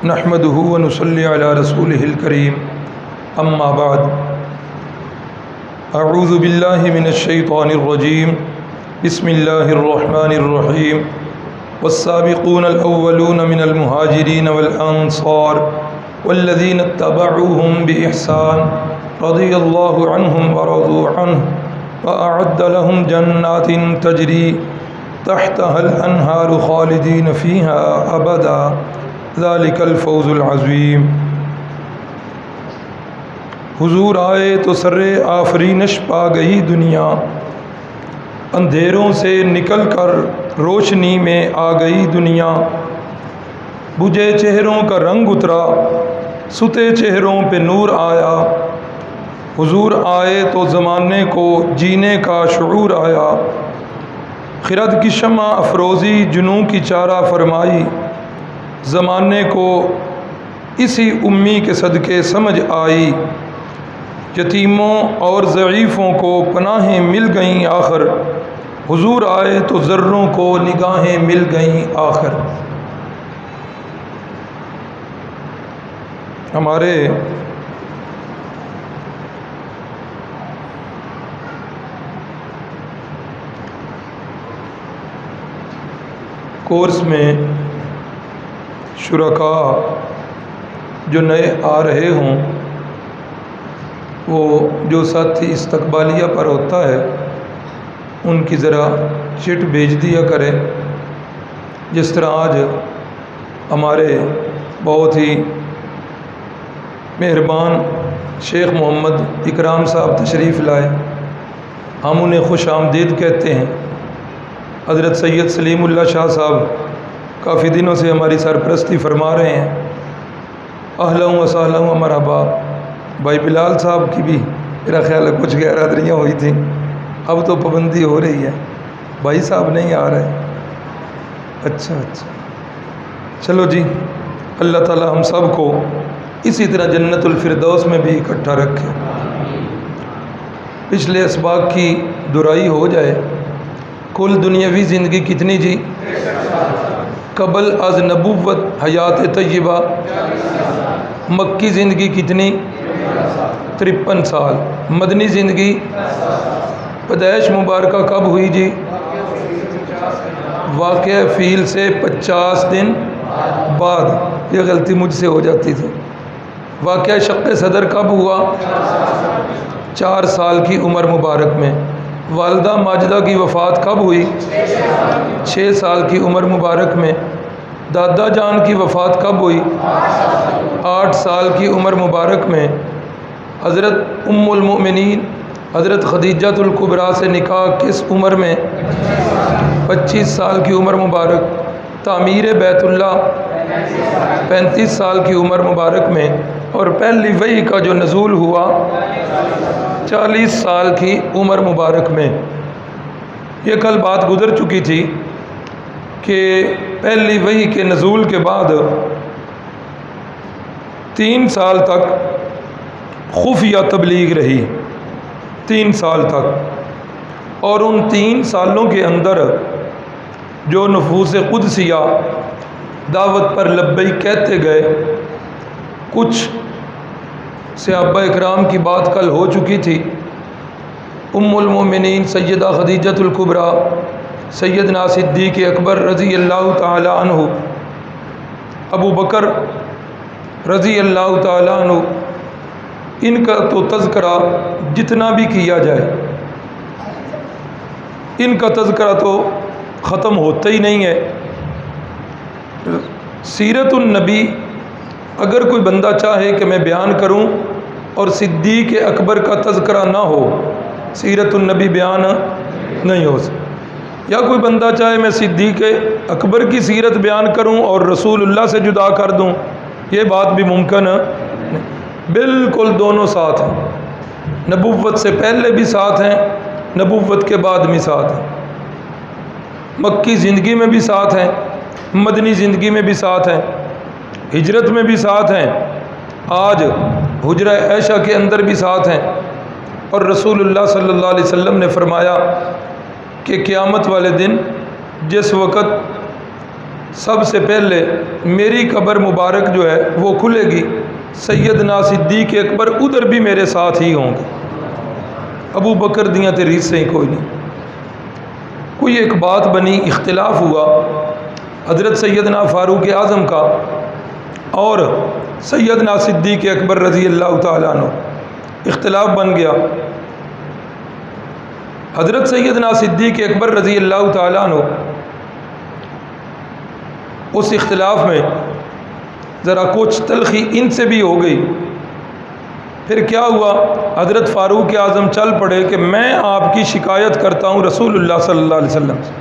نحمده ونصلي على رسوله الكريم اما بعد اعوذ باللہ من الشیطان الرجیم بسم اللہ الرحمن الرحیم والسابقون الاولون من المہاجرین والانصار والذین اتبعوهم بإحسان رضی اللہ عنہم ورضوا عنہ وأعد لهم جنات تجری تحتها الانہار خالدین فیها ابدا ذالک الفوز العظیم۔ حضور آئے تو سر آفرینش پا گئی دنیا، اندھیروں سے نکل کر روشنی میں آ گئی دنیا، بجھے چہروں کا رنگ اترا ستے چہروں پہ نور آیا، حضور آئے تو زمانے کو جینے کا شعور آیا، خرد کی شمع افروزی جنوں کی چارہ فرمائی، زمانے کو اسی امی کے صدقے سمجھ آئی، یتیموں اور ضعیفوں کو پناہیں مل گئیں آخر، حضور آئے تو ذروں کو نگاہیں مل گئیں آخر۔ ہمارے کورس میں شرکاء جو نئے آ رہے ہوں وہ جو ساتھی استقبالیہ پر ہوتا ہے ان کی ذرا چٹ بھیج دیا کریں، جس طرح آج ہمارے بہت ہی مہربان شیخ محمد اکرام صاحب تشریف لائے، ہم انہیں خوش آمدید کہتے ہیں۔ حضرت سید سلیم اللہ شاہ صاحب کافی دنوں سے ہماری سرپرستی فرما رہے ہیں، اہلا و سہلا و مرحبا۔ بھائی بلال صاحب کی بھی میرا خیال ہے کچھ غیر حاضریاں ہوئی تھیں، اب تو پابندی ہو رہی ہے، بھائی صاحب نہیں آ رہے۔ اچھا چلو جی، اللہ تعالی ہم سب کو اسی طرح جنت الفردوس میں بھی اکٹھا رکھے۔ پچھلے اسباق کی دہرائی ہو جائے، کل دنیاوی زندگی کتنی جی؟ قبل از نبوت حیات طیبہ، مکی زندگی کتنی؟ 53 سال۔ مدنی زندگی پیدائش مبارکہ کب ہوئی جی؟ واقعہ فیل سے 50 دن بعد، یہ غلطی مجھ سے ہو جاتی تھی۔ واقعہ شق صدر کب ہوا؟ 4 سال کی عمر مبارک میں۔ والدہ ماجدہ کی وفات کب ہوئی؟ 6 سال کی عمر مبارک میں۔ دادا جان کی وفات کب ہوئی؟ 8 سال کی عمر مبارک میں۔ حضرت ام المؤمنین حضرت خدیجہ الکبریٰ سے نکاح کس عمر میں؟ 25 سال کی عمر مبارک۔ تعمیر بیت اللہ 35 سال کی عمر مبارک میں، اور پہلی وحی کا جو نزول ہوا 40 سال کی عمر مبارک میں۔ یہ کل بات گزر چکی تھی کہ پہلی وحی کے نزول کے بعد 3 سال تک خفیہ تبلیغ رہی، 3 سال تک، اور ان 3 سالوں کے اندر جو نفوس قدسیہ دعوت پر لبیک کہتے گئے، کچھ صحابہ اکرام کی بات کل ہو چکی تھی۔ ام المومنین سیدہ خدیجہ الکبریٰ، سیدنا صدیق اکبر رضی اللہ تعالی عنہ، ابو بکر رضی اللہ تعالی عنہ، ان کا تو تذکرہ جتنا بھی کیا جائے ان کا تذکرہ تو ختم ہوتا ہی نہیں ہے۔ سیرت النبی اگر کوئی بندہ چاہے کہ میں بیان کروں اور صدیق اکبر کا تذکرہ نہ ہو، سیرت النبی بیان نہیں ہو سکتا، یا کوئی بندہ چاہے میں صدیق اکبر کی سیرت بیان کروں اور رسول اللہ سے جدا کر دوں، یہ بات بھی ممکن ہے؟ بالکل دونوں ساتھ ہیں، نبوت سے پہلے بھی ساتھ ہیں، نبوت کے بعد بھی ساتھ ہیں، مکی زندگی میں بھی ساتھ ہیں، مدنی زندگی میں بھی ساتھ ہیں، ہجرت میں بھی ساتھ ہیں، آج حجرہ عائشہ کے اندر بھی ساتھ ہیں، اور رسول اللہ صلی اللہ علیہ وسلم نے فرمایا کہ قیامت والے دن جس وقت سب سے پہلے میری قبر مبارک جو ہے وہ کھلے گی، سیدنا صدیق اکبر ادھر بھی میرے ساتھ ہی ہوں گے، ابو بکر دیاں تے ریس سے ہی کوئی نہیں۔ کوئی ایک بات بنی، اختلاف ہوا حضرت سیدنا فاروق اعظم کا اور سیدنا صدیق اکبر رضی اللہ تعالیٰ عنہ، اختلاف بن گیا۔ حضرت سیدنا صدیق اکبر رضی اللہ تعالیٰ عنہ اس اختلاف میں ذرا کچھ تلخی ان سے بھی ہو گئی۔ پھر کیا ہوا، حضرت فاروق اعظم چل پڑے کہ میں آپ کی شکایت کرتا ہوں رسول اللہ صلی اللہ علیہ وسلم سے۔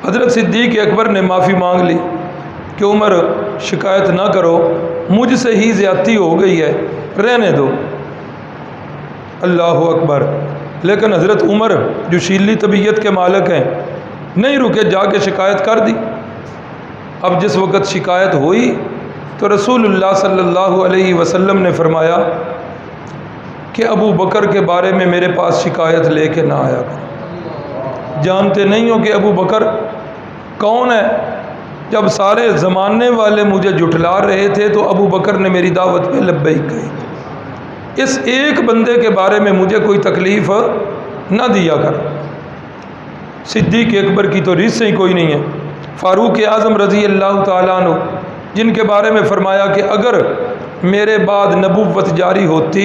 حضرت صدیق اکبر نے معافی مانگ لی کہ عمر شکایت نہ کرو، مجھ سے ہی زیادتی ہو گئی ہے، رہنے دو۔ اللہ اکبر۔ لیکن حضرت عمر جو شیلی طبیعت کے مالک ہیں نہیں رکے، جا کے شکایت کر دی۔ اب جس وقت شکایت ہوئی تو رسول اللہ صلی اللہ علیہ وسلم نے فرمایا کہ ابو بکر کے بارے میں میرے پاس شکایت لے کے نہ آیا کرو۔ جانتے نہیں ہو کہ ابو بکر کون ہے؟ جب سارے زمانے والے مجھے جھٹلا رہے تھے تو ابو بکر نے میری دعوت پہ لبیک کہی۔ اس ایک بندے کے بارے میں مجھے کوئی تکلیف نہ دیا کر۔ صدیق اکبر کی تو ریس سے ہی کوئی نہیں ہے۔ فاروق اعظم رضی اللہ تعالیٰ عنہ جن کے بارے میں فرمایا کہ اگر میرے بعد نبوت جاری ہوتی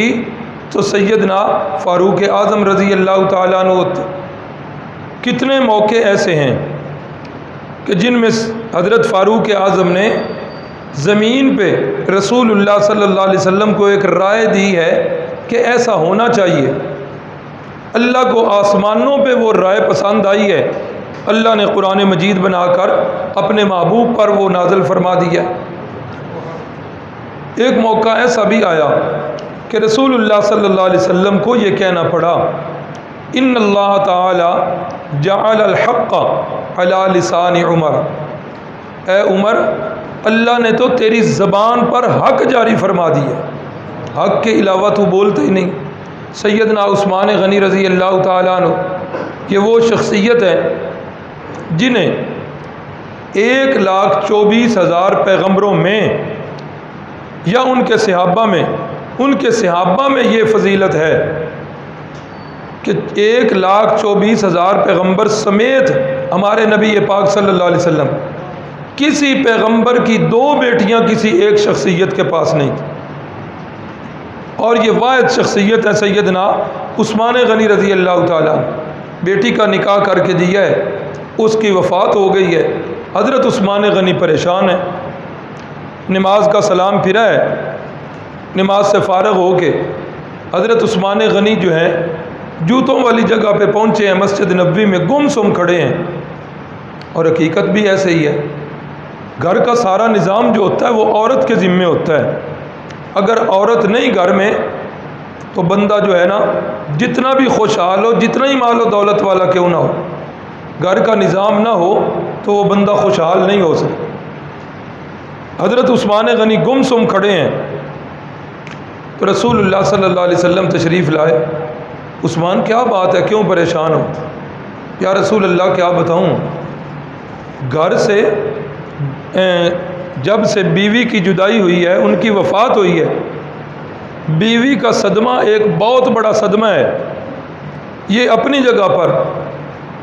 تو سیدنا فاروق اعظم رضی اللہ تعالیٰ عنہ ہوتے۔ کتنے موقع ایسے ہیں کہ جن میں حضرت فاروق اعظم نے زمین پہ رسول اللہ صلی اللہ علیہ وسلم کو ایک رائے دی ہے کہ ایسا ہونا چاہیے۔ اللہ کو آسمانوں پہ وہ رائے پسند آئی ہے، اللہ نے قرآن مجید بنا کر اپنے محبوب پر وہ نازل فرما دیا۔ ایک موقع ایسا بھی آیا کہ رسول اللہ صلی اللہ علیہ وسلم کو یہ کہنا پڑا، ان اللہ تعالی جعل الحق علی لسان عمر، اے عمر اللہ نے تو تیری زبان پر حق جاری فرما دیا، حق کے علاوہ تو بولتے ہی نہیں۔ سیدنا عثمان غنی رضی اللہ تعالیٰ عنہ یہ وہ شخصیت ہے جنہیں 1,24,000 پیغمبروں میں یا ان کے صحابہ میں یہ فضیلت ہے کہ 1,24,000 پیغمبر سمیت ہمارے نبی پاک صلی اللہ علیہ وسلم کسی پیغمبر کی 2 بیٹیاں کسی ایک شخصیت کے پاس نہیں تھی، اور یہ واحد شخصیت ہے سیدنا عثمان غنی رضی اللہ تعالیٰ، بیٹی کا نکاح کر کے دیا ہے، اس کی وفات ہو گئی ہے۔ حضرت عثمان غنی پریشان ہے، نماز کا سلام پھرا ہے، نماز سے فارغ ہو کے حضرت عثمان غنی جو ہیں جوتوں والی جگہ پہ پہنچے ہیں، مسجد نبوی میں گم سم کھڑے ہیں۔ اور حقیقت بھی ایسے ہی ہے، گھر کا سارا نظام جو ہوتا ہے وہ عورت کے ذمے ہوتا ہے۔ اگر عورت نہیں گھر میں تو بندہ جو ہے نا جتنا بھی خوشحال ہو، جتنا ہی مال و دولت والا کیوں نہ ہو، گھر کا نظام نہ ہو تو وہ بندہ خوشحال نہیں ہو سکتا۔ حضرت عثمان غنی گم سم کھڑے ہیں تو رسول اللہ صلی اللہ علیہ وسلم تشریف لائے۔ عثمان کیا بات ہے، کیوں پریشان ہو؟ یا رسول اللہ کیا بتاؤں، گھر سے جب سے بیوی کی جدائی ہوئی ہے، ان کی وفات ہوئی ہے، بیوی کا صدمہ ایک بہت بڑا صدمہ ہے، یہ اپنی جگہ پر،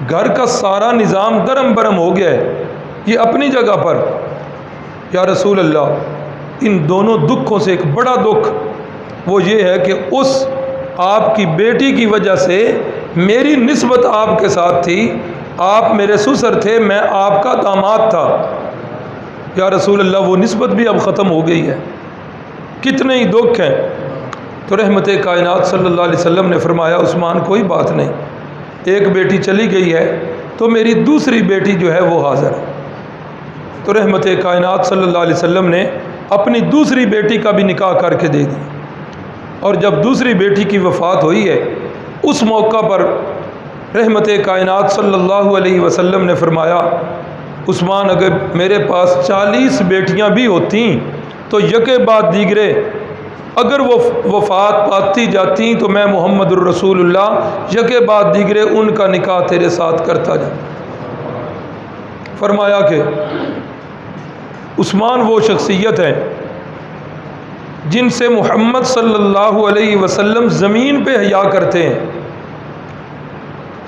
گھر کا سارا نظام درم برم ہو گیا ہے، یہ اپنی جگہ پر۔ یا رسول اللہ ان دونوں دکھوں سے ایک بڑا دکھ وہ یہ ہے کہ اس آپ کی بیٹی کی وجہ سے میری نسبت آپ کے ساتھ تھی، آپ میرے سسر تھے، میں آپ کا داماد تھا۔ یا رسول اللہ وہ نسبت بھی اب ختم ہو گئی ہے، کتنے ہی دکھ ہیں۔ تو رحمت کائنات صلی اللہ علیہ وسلم نے فرمایا عثمان کوئی بات نہیں، ایک بیٹی چلی گئی ہے تو میری دوسری بیٹی جو ہے وہ حاضر ہے۔ تو رحمت کائنات صلی اللہ علیہ وسلم نے اپنی دوسری بیٹی کا بھی نکاح کر کے دے دیا، اور جب دوسری بیٹی کی وفات ہوئی ہے اس موقع پر رحمت کائنات صلی اللہ علیہ وسلم نے فرمایا عثمان اگر میرے پاس 40 بیٹیاں بھی ہوتیں تو یکے بعد دیگرے اگر وہ وفات پاتی جاتی تو میں محمد الرسول اللہ یکے بعد دیگرے ان کا نکاح تیرے ساتھ کرتا جاتا۔ فرمایا کہ عثمان وہ شخصیت ہے جن سے محمد صلی اللہ علیہ وسلم زمین پہ حیا کرتے ہیں،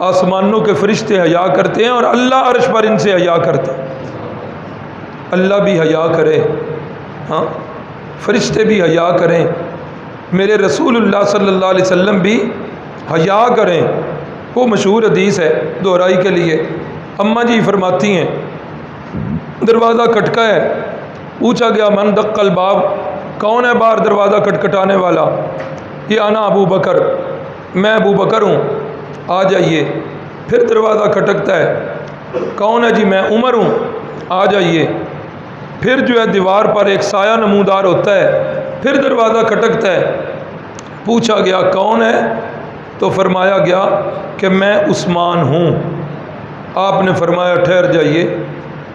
آسمانوں کے فرشتے حیا کرتے ہیں اور اللہ عرش پر ان سے حیا کرتا ہے۔ اللہ بھی حیا کرے، ہاں فرشتے بھی حیا کریں، میرے رسول اللہ صلی اللہ علیہ وسلم بھی حیا کریں۔ وہ مشہور حدیث ہے دہرائی کے لیے، اماں جی فرماتی ہیں دروازہ کھٹکا ہے، پوچھا گیا من دق الباب، کون ہے باہر دروازہ کھٹکھٹانے والا؟ یہ انا ابو بکر، میں ابو بکر ہوں، آ جائیے۔ پھر دروازہ کھٹکتا ہے، کون ہے؟ جی میں عمر ہوں، آ جائیے۔ پھر جو ہے دیوار پر ایک سایہ نمودار ہوتا ہے، پھر دروازہ کھٹکتا ہے، پوچھا گیا کون ہے؟ تو فرمایا گیا کہ میں عثمان ہوں۔ آپ نے فرمایا ٹھہر جائیے،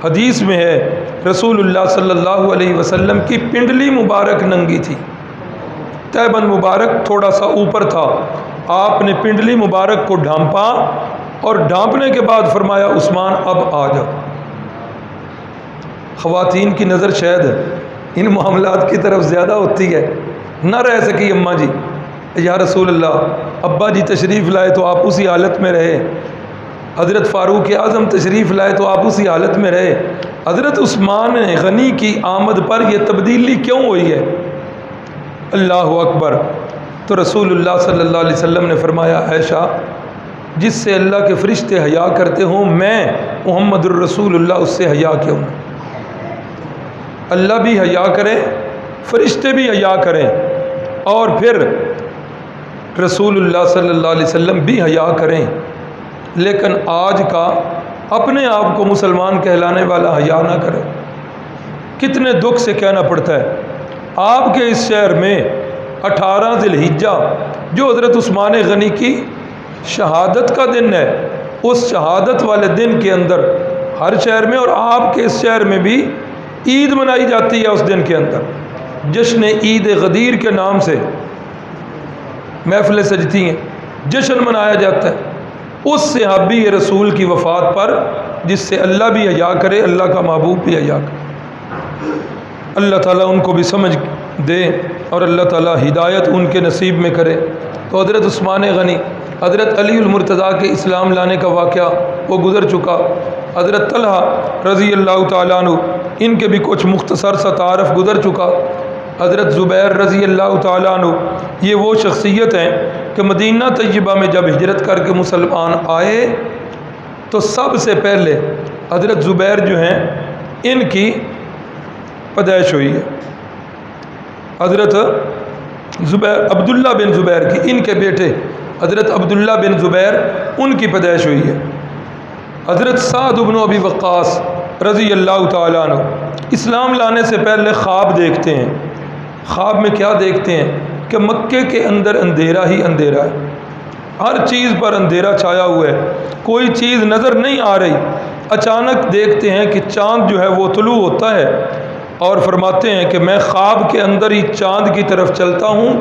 حدیث میں ہے رسول اللہ صلی اللہ علیہ وسلم کی پنڈلی مبارک ننگی تھی، تہبند مبارک تھوڑا سا اوپر تھا، آپ نے پنڈلی مبارک کو ڈھانپا اور ڈھانپنے کے بعد فرمایا عثمان اب آ جاؤ۔ خواتین کی نظر شاید ان معاملات کی طرف زیادہ ہوتی ہے، نہ رہ سکی اماں جی، یا رسول اللہ ابا جی تشریف لائے تو آپ اسی حالت میں رہے، حضرت فاروق اعظم تشریف لائے تو آپ اسی حالت میں رہے، حضرت عثمان غنی کی آمد پر یہ تبدیلی کیوں ہوئی ہے؟ اللہ اکبر۔ تو رسول اللہ صلی اللہ علیہ وسلم نے فرمایا عائشہ جس سے اللہ کے فرشتے حیا کرتے ہوں، میں محمد الرسول اللہ اس سے حیا کیوں نہ؟ اللہ بھی حیا کرے، فرشتے بھی حیا کریں، اور پھر رسول اللہ صلی اللہ علیہ وسلم بھی حیا کریں، لیکن آج کا اپنے آپ کو مسلمان کہلانے والا حیا نہ کرے۔ کتنے دکھ سے کہنا پڑتا ہے، آپ کے اس شہر میں 18 ذی الحجہ جو حضرت عثمان غنی کی شہادت کا دن ہے، اس شہادت والے دن کے اندر ہر شہر میں اور آپ کے اس شہر میں بھی عید منائی جاتی ہے۔ اس دن کے اندر جشن عید غدیر کے نام سے محفلیں سجتی ہیں، جشن منایا جاتا ہے اس صحابی رسول کی وفات پر جس سے اللہ بھی حیا کرے، اللہ کا محبوب بھی حیا کرے۔ اللہ تعالیٰ ان کو بھی سمجھ دے اور اللہ تعالیٰ ہدایت ان کے نصیب میں کرے۔ تو حضرت عثمان غنی، حضرت علی المرتضیٰ کے اسلام لانے کا واقعہ وہ گزر چکا، حضرت طلحہ رضی اللہ تعالیٰ عنہ ان کے بھی کچھ مختصر سا تعارف گزر چکا، حضرت زبیر رضی اللہ تعالیٰ عنہ یہ وہ شخصیت ہیں کہ مدینہ طیبہ میں جب ہجرت کر کے مسلمان آئے تو سب سے پہلے حضرت زبیر جو ہیں ان کی پیدائش ہوئی ہے۔ حضرت زبیر عبداللہ بن زبیر کی، ان کے بیٹے حضرت عبداللہ بن زبیر ان کی پیدائش ہوئی ہے۔ حضرت سعد بن ابی وقاص رضی اللہ تعالیٰ عنہ اسلام لانے سے پہلے خواب دیکھتے ہیں۔ خواب میں کیا دیکھتے ہیں کہ مکے کے اندر اندھیرا ہی اندھیرا ہے، ہر چیز پر اندھیرا چھایا ہوا ہے، کوئی چیز نظر نہیں آ رہی۔ اچانک دیکھتے ہیں کہ چاند جو ہے وہ طلوع ہوتا ہے، اور فرماتے ہیں کہ میں خواب کے اندر ہی چاند کی طرف چلتا ہوں،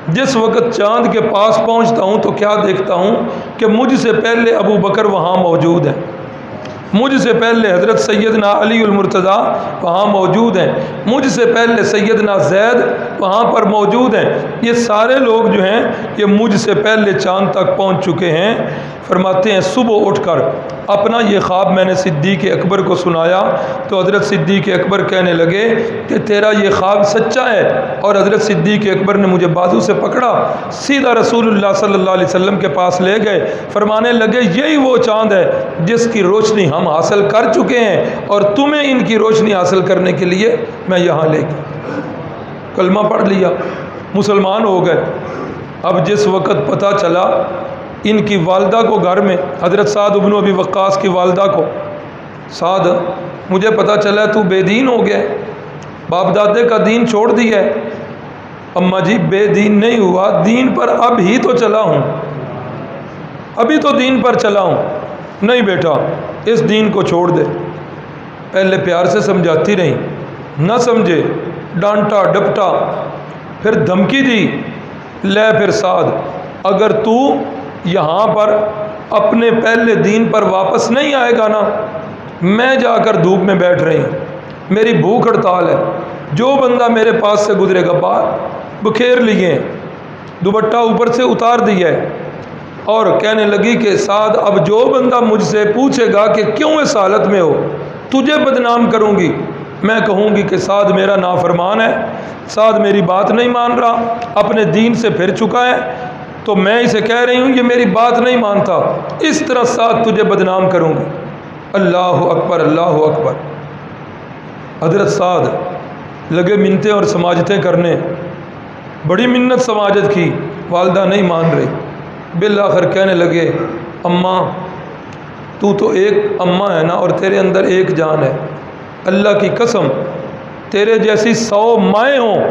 جس وقت چاند کے پاس پہنچتا ہوں تو کیا دیکھتا ہوں کہ مجھ سے پہلے ابو بکر وہاں موجود ہیں، مجھ سے پہلے حضرت سیدنا علی المرتضیٰ وہاں موجود ہیں، مجھ سے پہلے سیدنا زید وہاں پر موجود ہیں، یہ سارے لوگ جو ہیں یہ مجھ سے پہلے چاند تک پہنچ چکے ہیں۔ فرماتے ہیں صبح اٹھ کر اپنا یہ خواب میں نے صدیق اکبر کو سنایا تو حضرت صدیق اکبر کہنے لگے کہ تیرا یہ خواب سچا ہے، اور حضرت صدیق اکبر نے مجھے بازو سے پکڑا، سیدھا رسول اللہ صلی اللہ علیہ وسلم کے پاس لے گئے، فرمانے لگے یہی وہ چاند ہے جس کی روشنی ہم حاصل کر چکے ہیں، اور تمہیں ان کی روشنی حاصل کرنے کے لیے میں یہاں لے گیا۔ کلمہ پڑھ لیا، مسلمان ہو گئے۔ اب جس وقت پتہ چلا ان کی والدہ کو گھر میں، حضرت سعد بن ابی وقاص کی والدہ کو، سعد مجھے پتہ چلا تو بے دین ہو گیا، باپ دادے کا دین چھوڑ دیا ہے۔ اماں جی بے دین نہیں ہوا، دین پر اب ہی تو چلا ہوں، ابھی تو دین پر چلا ہوں۔ نہیں بیٹا اس دین کو چھوڑ دے۔ پہلے پیار سے سمجھاتی رہی، نہ سمجھے، ڈانٹا ڈپٹا، پھر دھمکی دی، لے پھر سعد اگر تو یہاں پر اپنے پہلے دین پر واپس نہیں آئے گا نا، میں جا کر دھوپ میں بیٹھ رہی ہوں، میری بھوک ہڑتال ہے، جو بندہ میرے پاس سے گزرے گا بکھیر لیے ہیں، دوپٹہ اوپر سے اتار دیا ہے، اور کہنے لگی کہ سعد اب جو بندہ مجھ سے پوچھے گا کہ کیوں اس حالت میں ہو، تجھے بدنام کروں گی، میں کہوں گی کہ سعد میرا نافرمان ہے، سعد میری بات نہیں مان رہا، اپنے دین سے پھر چکا ہے، تو میں اسے کہہ رہی ہوں یہ میری بات نہیں مانتا، اس طرح سعد تجھے بدنام کروں گی۔ اللہ اکبر، اللہ اکبر۔ حضرت سعد لگے منتیں اور سماجتیں کرنے، بڑی منت سماجت کی، والدہ نہیں مان رہی، بالآخر کہنے لگے اماں تو ایک اماں ہے نا، اور تیرے اندر ایک جان ہے، اللہ کی قسم تیرے جیسی 100 مائیں ہوں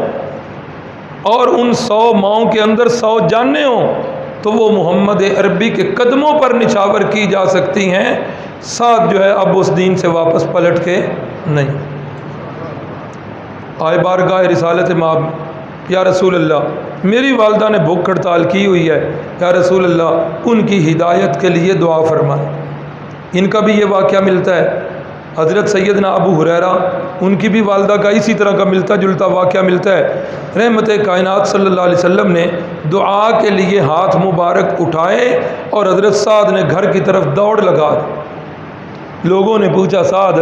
اور ان 100 ماؤں کے اندر 100 جانیں ہوں تو وہ محمد عربی کے قدموں پر نچھاور کی جا سکتی ہیں، ساتھ جو ہے اب اس دین سے واپس پلٹ کے نہیں۔ آئے بارگاہ رسالت مآب، یا رسول اللہ میری والدہ نے بھوک ہڑتال کی ہوئی ہے، یا رسول اللہ ان کی ہدایت کے لیے دعا فرمائیں۔ ان کا بھی یہ واقعہ ملتا ہے، حضرت سیدنا ابو ہریرہ ان کی بھی والدہ کا اسی طرح کا ملتا جلتا واقعہ ملتا ہے۔ رحمت کائنات صلی اللہ علیہ وسلم نے دعا کے لیے ہاتھ مبارک اٹھائے اور حضرت سعد نے گھر کی طرف دوڑ لگا دی۔ لوگوں نے پوچھا سعد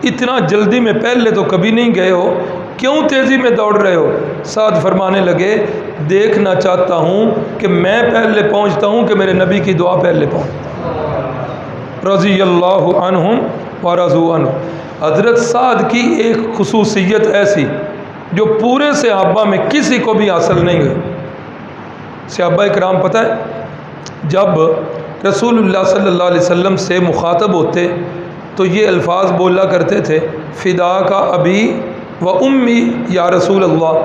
اتنا جلدی میں پہلے تو کبھی نہیں گئے ہو، کیوں تیزی میں دوڑ رہے ہو؟ سعد فرمانے لگے دیکھنا چاہتا ہوں کہ میں پہلے پہنچتا ہوں کہ میرے نبی کی دعا پہلے پہنچ۔ رضی اللہ عنہم ورضوا عنہ۔ حضرت سعد کی ایک خصوصیت ایسی جو پورے صحابہ میں کسی کو بھی حاصل نہیں ہوئی۔ صحابہ کرام پتہ ہے جب رسول اللہ صلی اللہ علیہ وسلم سے مخاطب ہوتے تو یہ الفاظ بولا کرتے تھے، فدا کا ابی و امی یا رسول اللہ،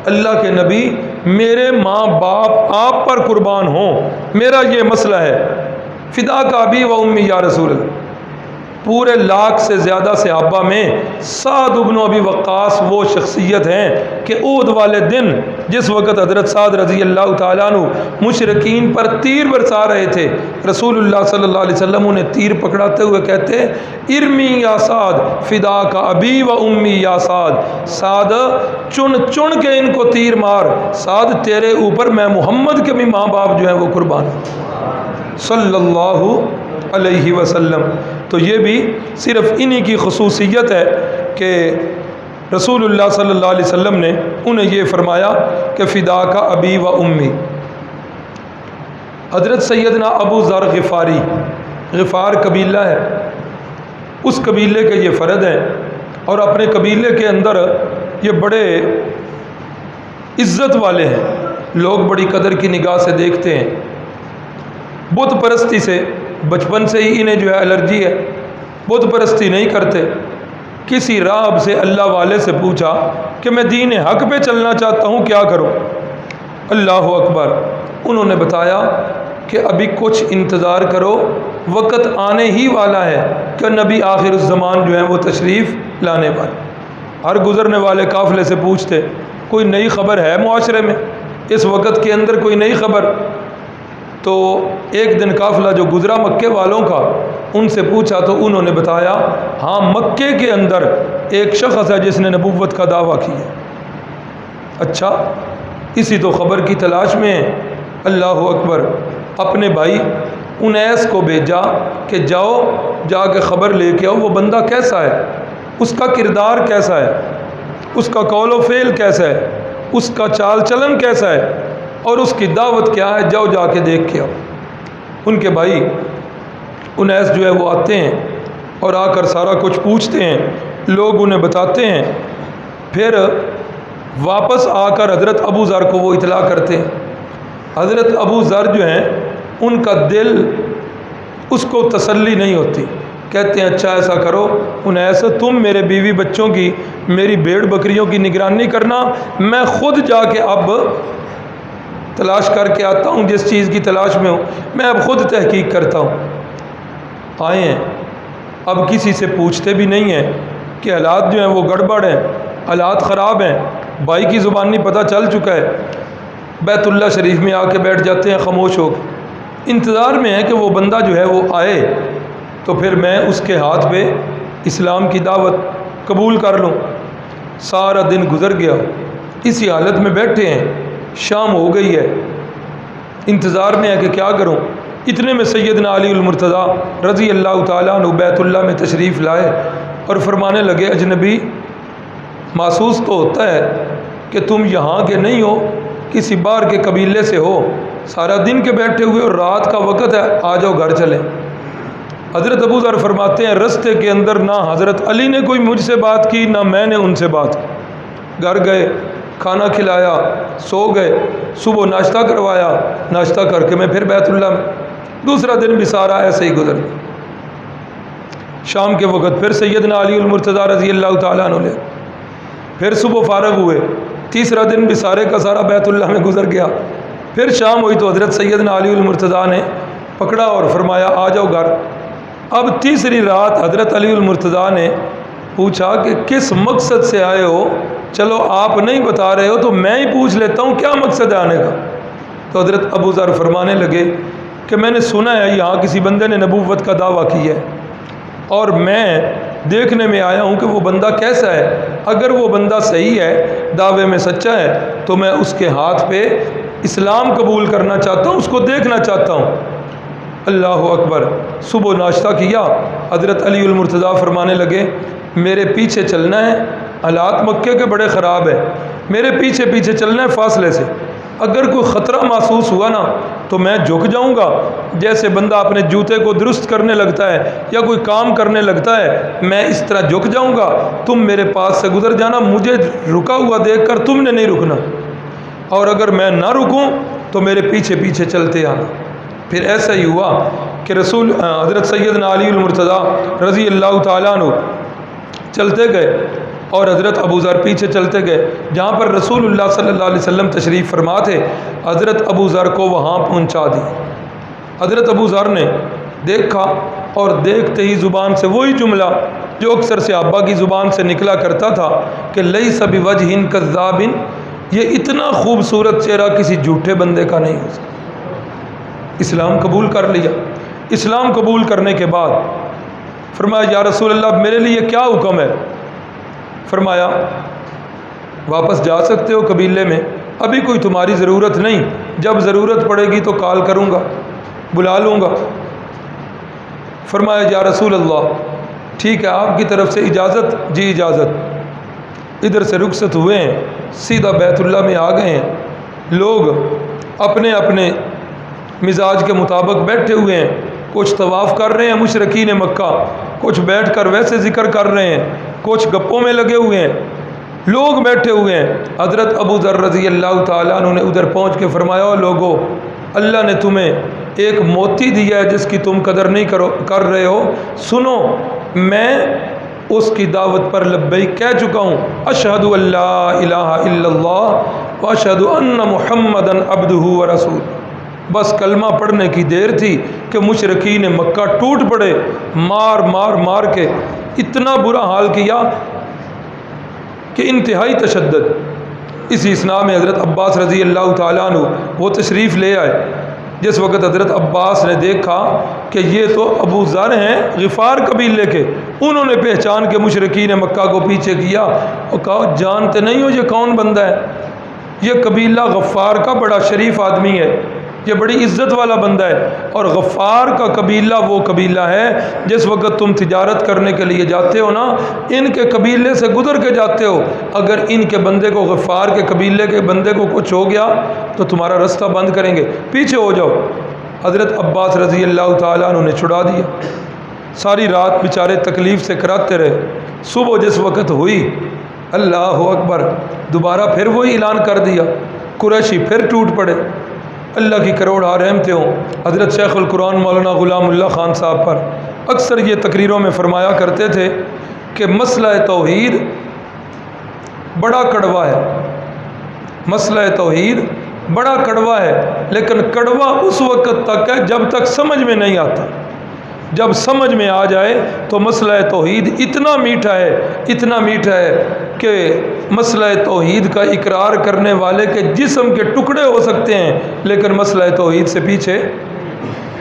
اللہ کے نبی میرے ماں باپ آپ پر قربان ہوں، میرا یہ مسئلہ ہے، فدا کا ابی و امی یا رسول اللہ۔ پورے لاکھ سے زیادہ صحابہ میں سعد بن ابی وقاص وہ شخصیت ہیں کہ عہد والے دن جس وقت حضرت سعد رضی اللہ تعالیٰ عنہ مشرکین پر تیر برسا رہے تھے، رسول اللہ صلی اللہ علیہ وسلم انہیں تیر پکڑاتے ہوئے کہتے ارمی یا سعد فدا کا ابی و امی یا سعد، سعد چن چن کے ان کو تیر مار، سعد تیرے اوپر میں محمد کے بھی ماں باپ جو ہیں وہ قربان صلی اللہ علیہ وسلم۔ تو یہ بھی صرف انہی کی خصوصیت ہے کہ رسول اللہ صلی اللہ علیہ وسلم نے انہیں یہ فرمایا کہ فدا کا ابی و امی۔ حضرت سیدنا ابو ذر غفاری، غفار قبیلہ ہے، اس قبیلے کے یہ فرد ہیں اور اپنے قبیلے کے اندر یہ بڑے عزت والے ہیں، لوگ بڑی قدر کی نگاہ سے دیکھتے ہیں۔ بت پرستی سے بچپن سے ہی انہیں جو ہے الرجی ہے، بت پرستی نہیں کرتے۔ کسی راہب سے اللہ والے سے پوچھا کہ میں دین حق پہ چلنا چاہتا ہوں، کیا کروں؟ اللہ اکبر۔ انہوں نے بتایا کہ ابھی کچھ انتظار کرو، وقت آنے ہی والا ہے کہ نبی آخر الزمان جو ہیں وہ تشریف لانے والے۔ ہر گزرنے والے قافلے سے پوچھتے کوئی نئی خبر ہے معاشرے میں اس وقت کے اندر، کوئی نئی خبر؟ تو ایک دن قافلہ جو گزرا مکے والوں کا، ان سے پوچھا تو انہوں نے بتایا ہاں مکے کے اندر ایک شخص ہے جس نے نبوت کا دعویٰ کیا۔ اچھا، اسی تو خبر کی تلاش میں ہیں۔ اللہ اکبر۔ اپنے بھائی انیس کو بھیجا کہ جاؤ جا کے خبر لے کے آؤ، وہ بندہ کیسا ہے، اس کا کردار کیسا ہے، اس کا قول و فعل کیسا ہے، اس کا چال چلن کیسا ہے اور اس کی دعوت کیا ہے، جاؤ جا کے دیکھ کے آؤ۔ ان کے بھائی انیس جو ہے وہ آتے ہیں اور آ کر سارا کچھ پوچھتے ہیں، لوگ انہیں بتاتے ہیں، پھر واپس آ کر حضرت ابو ذر کو وہ اطلاع کرتے ہیں۔ حضرت ابو ذر جو ہیں ان کا دل اس کو تسلی نہیں ہوتی، کہتے ہیں اچھا ایسا کرو انیس، تم میرے بیوی بچوں کی، میری بھیڑ بکریوں کی نگرانی کرنا، میں خود جا کے اب تلاش کر کے آتا ہوں، جس چیز کی تلاش میں ہوں میں اب خود تحقیق کرتا ہوں۔ آئے ہیں، اب کسی سے پوچھتے بھی نہیں ہیں کہ حالات جو ہیں وہ گڑبڑ ہیں، حالات خراب ہیں، بھائی کی زبانی پتہ چل چکا ہے، بیت اللہ شریف میں آ کے بیٹھ جاتے ہیں خاموش ہو کے، انتظار میں ہے کہ وہ بندہ جو ہے وہ آئے، تو پھر میں اس کے ہاتھ پہ اسلام کی دعوت قبول کر لوں۔ سارا دن گزر گیا، اسی حالت میں بیٹھے ہیں، شام ہو گئی ہے، انتظار میں ہے کہ کیا کروں۔ اتنے میں سیدنا علی المرتضیٰ رضی اللہ تعالیٰ عنہ بیت اللہ میں تشریف لائے اور فرمانے لگے، اجنبی محسوس تو ہوتا ہے کہ تم یہاں کے نہیں ہو، کسی باہر کے قبیلے سے ہو، سارا دن کے بیٹھے ہوئے اور رات کا وقت ہے، آ جاؤ گھر چلیں۔ حضرت ابو ذر فرماتے ہیں رستے کے اندر نہ حضرت علی نے کوئی مجھ سے بات کی نہ میں نے ان سے بات کی، گھر گئے، کھانا کھلایا، سو گئے، صبح ناشتہ کروایا، ناشتہ کر کے میں پھر بیت اللہ میں، دوسرا دن بھی سارا ایسے ہی گزر گیا۔ شام کے وقت پھر سیدنا علی المرتضیٰ رضی اللہ تعالیٰ عنہ لے، پھر صبح فارغ ہوئے، تیسرا دن بھی سارے کا سارا بیت اللہ میں گزر گیا۔ پھر شام ہوئی تو حضرت سیدنا علی المرتضیٰ نے پکڑا اور فرمایا آ جاؤ گھر۔ اب تیسری رات حضرت علی المرتضیٰ نے پوچھا کہ کس مقصد سے آئے ہو؟ چلو آپ نہیں بتا رہے ہو تو میں ہی پوچھ لیتا ہوں کیا مقصد ہے آنے کا؟ تو حضرت ابو ذر فرمانے لگے کہ میں نے سنا ہے یہاں کسی بندے نے نبوت کا دعویٰ کیا ہے اور میں دیکھنے میں آیا ہوں کہ وہ بندہ کیسا ہے، اگر وہ بندہ صحیح ہے، دعوے میں سچا ہے، تو میں اس کے ہاتھ پہ اسلام قبول کرنا چاہتا ہوں، اس کو دیکھنا چاہتا ہوں۔ اللہ اکبر۔ صبح ناشتہ کیا، حضرت علی المرتضیٰ فرمانے لگے میرے پیچھے چلنا ہے، حالات مکے کے بڑے خراب ہیں، میرے پیچھے پیچھے چلنا ہے فاصلے سے، اگر کوئی خطرہ محسوس ہوا نا تو میں جھک جاؤں گا، جیسے بندہ اپنے جوتے کو درست کرنے لگتا ہے یا کوئی کام کرنے لگتا ہے، میں اس طرح جھک جاؤں گا، تم میرے پاس سے گزر جانا، مجھے رکا ہوا دیکھ کر تم نے نہیں رکنا، اور اگر میں نہ رکوں تو میرے پیچھے پیچھے چلتے آنا۔ پھر ایسا ہی ہوا کہ حضرت سیدنا علی المرتضیٰ رضی اللہ تعالیٰ عنہ چلتے گئے اور حضرت ابو ذر پیچھے چلتے گئے، جہاں پر رسول اللہ صلی اللہ علیہ وسلم تشریف فرما تھے، حضرت ابو ذر کو وہاں پہنچا دی۔ حضرت ابو ذر نے دیکھا اور دیکھتے ہی زبان سے وہی جملہ جو اکثر صحابہ کی زبان سے نکلا کرتا تھا کہ لیس بوجہ کذاب، یہ اتنا خوبصورت چہرہ کسی جھوٹے بندے کا نہیں ہو سکتا۔ اسلام قبول کر لیا۔ اسلام قبول کرنے کے بعد فرمایا یا رسول اللہ میرے لیے کیا حکم ہے؟ فرمایا واپس جا سکتے ہو قبیلے میں، ابھی کوئی تمہاری ضرورت نہیں، جب ضرورت پڑے گی تو کال کروں گا، بلا لوں گا۔ فرمایا یا رسول اللہ ٹھیک ہے آپ کی طرف سے اجازت؟ جی اجازت۔ ادھر سے رخصت ہوئے ہیں، سیدھا بیت اللہ میں آ گئے ہیں، لوگ اپنے اپنے مزاج کے مطابق بیٹھے ہوئے ہیں، کچھ طواف کر رہے ہیں مشرکین مکہ، کچھ بیٹھ کر ویسے ذکر کر رہے ہیں، کچھ گپوں میں لگے ہوئے ہیں، لوگ بیٹھے ہوئے ہیں۔ حضرت ابو ذر رضی اللہ تعالیٰ عنہ نے ادھر پہنچ کے فرمایا او لوگو، اللہ نے تمہیں ایک موتی دیا ہے جس کی تم قدر نہیں کر رہے ہو، سنو میں اس کی دعوت پر لبیک کہہ چکا ہوں، اشہد ان لا الہ الا اللہ واشہد ان محمدا عبدہ ورسولہ۔ بس کلمہ پڑھنے کی دیر تھی کہ مشرکین مکہ ٹوٹ پڑے، مار مار مار کے اتنا برا حال کیا کہ انتہائی تشدد۔ اسی اسنا میں حضرت عباس رضی اللہ تعالیٰ عنہ وہ تشریف لے آئے۔ جس وقت حضرت عباس نے دیکھا کہ یہ تو ابو ذر ہیں غفار قبیلے کے، انہوں نے پہچان کے مشرکین مکہ کو پیچھے کیا اور کہا جانتے نہیں ہو یہ کون بندہ ہے؟ یہ قبیلہ غفار کا بڑا شریف آدمی ہے، یہ بڑی عزت والا بندہ ہے، اور غفار کا قبیلہ وہ قبیلہ ہے جس وقت تم تجارت کرنے کے لیے جاتے ہو نا، ان کے قبیلے سے گزر کے جاتے ہو، اگر ان کے بندے کو غفار کے قبیلے کے بندے کو کچھ ہو گیا تو تمہارا رستہ بند کریں گے، پیچھے ہو جاؤ۔ حضرت عباس رضی اللہ تعالیٰ عنہ نے چھڑا دیا، ساری رات بیچارے تکلیف سے کراتے رہے۔ صبح جس وقت ہوئی اللہ اکبر، دوبارہ پھر وہی اعلان کر دیا، قریشی پھر ٹوٹ پڑے۔ اللہ کی کروڑا رحمتیں ہوں حضرت شیخ القرآن مولانا غلام اللہ خان صاحب پر، اکثر یہ تقریروں میں فرمایا کرتے تھے کہ مسئلہ توحید بڑا کڑوا ہے، مسئلہ توحید بڑا کڑوا ہے، لیکن کڑوا اس وقت تک ہے جب تک سمجھ میں نہیں آتا، جب سمجھ میں آ جائے تو مسئلہ توحید اتنا میٹھا ہے، اتنا میٹھا ہے کہ مسئلہ توحید کا اقرار کرنے والے کے جسم کے ٹکڑے ہو سکتے ہیں، لیکن مسئلہ توحید سے پیچھے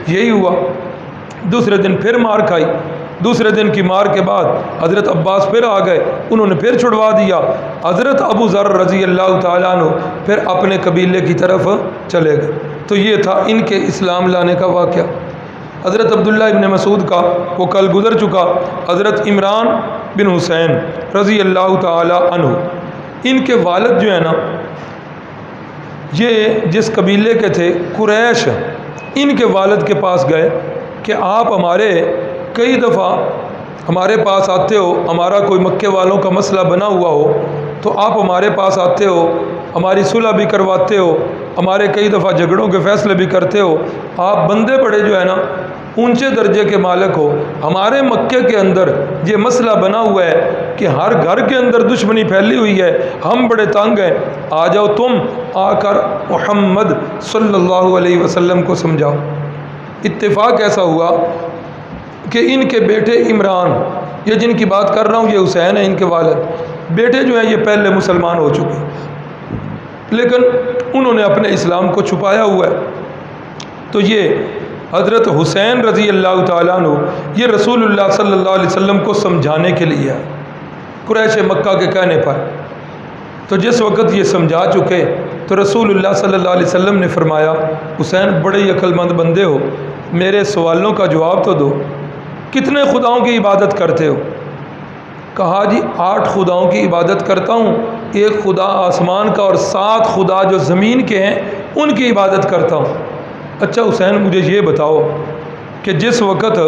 یہی ہوا۔ دوسرے دن پھر مار کھائی، دوسرے دن کی مار کے بعد حضرت عباس پھر آ گئے، انہوں نے پھر چھڑوا دیا۔ حضرت ابو ذر رضی اللہ تعالیٰ عنہ پھر اپنے قبیلے کی طرف چلے گئے۔ تو یہ تھا ان کے اسلام لانے کا واقعہ۔ حضرت عبداللہ ابن مسعود کا وہ کل گزر چکا، حضرت عمران بن حسین رضی اللہ تعالیٰ عنہ، ان کے والد جو ہے نا، یہ جس قبیلے کے تھے قریش، ان کے والد کے پاس گئے کہ آپ ہمارے کئی دفعہ ہمارے پاس آتے ہو، ہمارا کوئی مکے والوں کا مسئلہ بنا ہوا ہو تو آپ ہمارے پاس آتے ہو، ہماری صلح بھی کرواتے ہو، ہمارے کئی دفعہ جھگڑوں کے فیصلے بھی کرتے ہو، آپ بندے بڑے جو ہے نا اونچے درجے کے مالک ہو، ہمارے مکے کے اندر یہ مسئلہ بنا ہوا ہے کہ ہر گھر کے اندر دشمنی پھیلی ہوئی ہے، ہم بڑے تنگ ہیں، آ جاؤ تم آ کر محمد صلی اللہ علیہ وسلم کو سمجھاؤ۔ اتفاق ایسا ہوا کہ ان کے بیٹے عمران، یہ جن کی بات کر رہا ہوں یہ حسین ہے ان کے والد، بیٹے جو ہیں یہ پہلے مسلمان ہو چکے لیکن انہوں نے اپنے اسلام کو چھپایا ہوا ہے۔ تو یہ حضرت حسین رضی اللہ تعالیٰ عنہ یہ رسول اللہ صلی اللہ علیہ وسلم کو سمجھانے کے لیے ہے قریش مکہ کے کہنے پر۔ تو جس وقت یہ سمجھا چکے تو رسول اللہ صلی اللہ علیہ وسلم نے فرمایا، حسین بڑے ہی عقل مند بندے ہو، میرے سوالوں کا جواب تو دو، کتنے خداؤں کی عبادت کرتے ہو؟ کہا جی 8 خداؤں کی عبادت کرتا ہوں، ایک خدا آسمان کا اور 7 خدا جو زمین کے ہیں ان کی عبادت کرتا ہوں۔ اچھا حسین مجھے یہ بتاؤ کہ جس وقت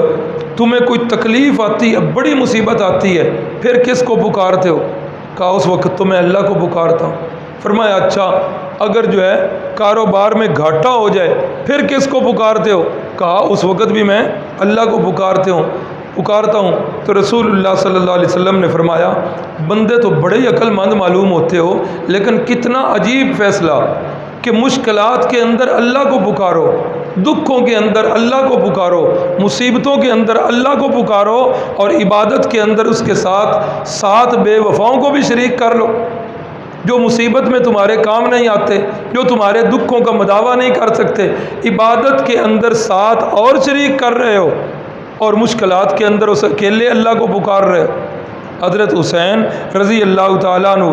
تمہیں کوئی تکلیف آتی ہے، بڑی مصیبت آتی ہے، پھر کس کو پکارتے ہو؟ کہا اس وقت تو میں اللہ کو پکارتا ہوں۔ فرمایا اچھا اگر جو ہے کاروبار میں گھاٹا ہو جائے پھر کس کو پکارتے ہو؟ کہا اس وقت بھی میں اللہ کو پکارتا ہوں۔ تو رسول اللہ صلی اللہ علیہ وسلم نے فرمایا بندے تو بڑے ہی عقل مند معلوم ہوتے ہو، لیکن کتنا عجیب فیصلہ کہ مشکلات کے اندر اللہ کو پکارو، دکھوں کے اندر اللہ کو پکارو، مصیبتوں کے اندر اللہ کو پکارو، اور عبادت کے اندر اس کے ساتھ 7 بے وفاؤں کو بھی شریک کر لو جو مصیبت میں تمہارے کام نہیں آتے، جو تمہارے دکھوں کا مداوع نہیں کر سکتے، عبادت کے اندر 7 اور شریک کر رہے ہو اور مشکلات کے اندر اس اکیلے اللہ کو پکار رہے ہو۔ حضرت حسین رضی اللہ تعالیٰ عنہ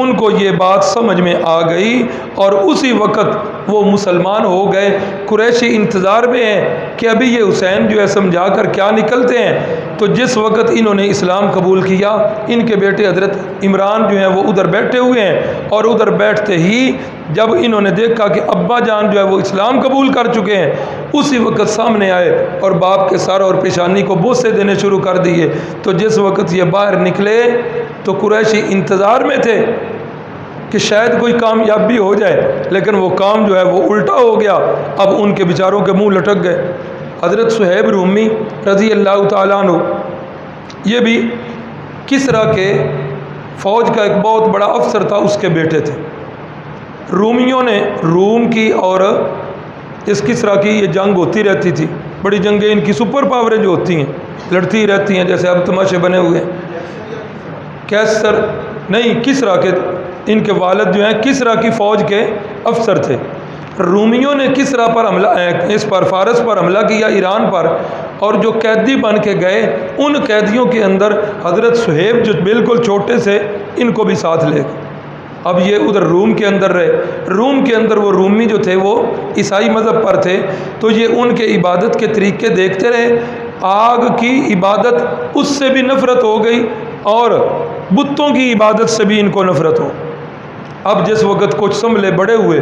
ان کو یہ بات سمجھ میں آ گئی اور اسی وقت وہ مسلمان ہو گئے۔ قریشی انتظار میں ہیں کہ ابھی یہ حسین جو ہے سمجھا کر کیا نکلتے ہیں۔ تو جس وقت انہوں نے اسلام قبول کیا، ان کے بیٹے حضرت عمران جو ہیں وہ ادھر بیٹھے ہوئے ہیں، اور ادھر بیٹھتے ہی جب انہوں نے دیکھا کہ ابا جان جو ہے وہ اسلام قبول کر چکے ہیں، اسی وقت سامنے آئے اور باپ کے سر اور پیشانی کو بوسے دینے شروع کر دیے۔ تو جس وقت یہ باہر نکلے تو قریشی انتظار میں تھے کہ شاید کوئی کامیابی ہو جائے، لیکن وہ کام جو ہے وہ الٹا ہو گیا۔ اب ان کے بیچاروں کے منہ لٹک گئے۔ حضرت صہیب رومی رضی اللہ تعالیٰ عنہ یہ بھی کسریٰ کے فوج کا ایک بہت بڑا افسر تھا، اس کے بیٹے تھے۔ رومیوں نے روم کی اور اس کسریٰ کی یہ جنگ ہوتی رہتی تھی، بڑی جنگیں ان کی سپر پاوریں جو ہوتی ہیں لڑتی رہتی ہیں، جیسے اب تماشے بنے ہوئے ہیں۔ کیسر نہیں، کسریٰ کے ان کے والد جو ہیں کسریٰ کی فوج کے افسر تھے۔ رومیوں نے کسریٰ پر حملہ اس پر فارس پر حملہ کیا، ایران پر، اور جو قیدی بن کے گئے ان قیدیوں کے اندر حضرت صہیب جو بالکل چھوٹے سے ان کو بھی ساتھ لے گئے۔ اب یہ ادھر روم کے اندر رہے۔ روم کے اندر وہ رومی جو تھے وہ عیسائی مذہب پر تھے، تو یہ ان کے عبادت کے طریقے دیکھتے رہے۔ آگ کی عبادت اس سے بھی نفرت ہو گئی اور بتوں کی عبادت سے بھی ان کو نفرت ہو۔ اب جس وقت کچھ سنبھلے بڑے ہوئے،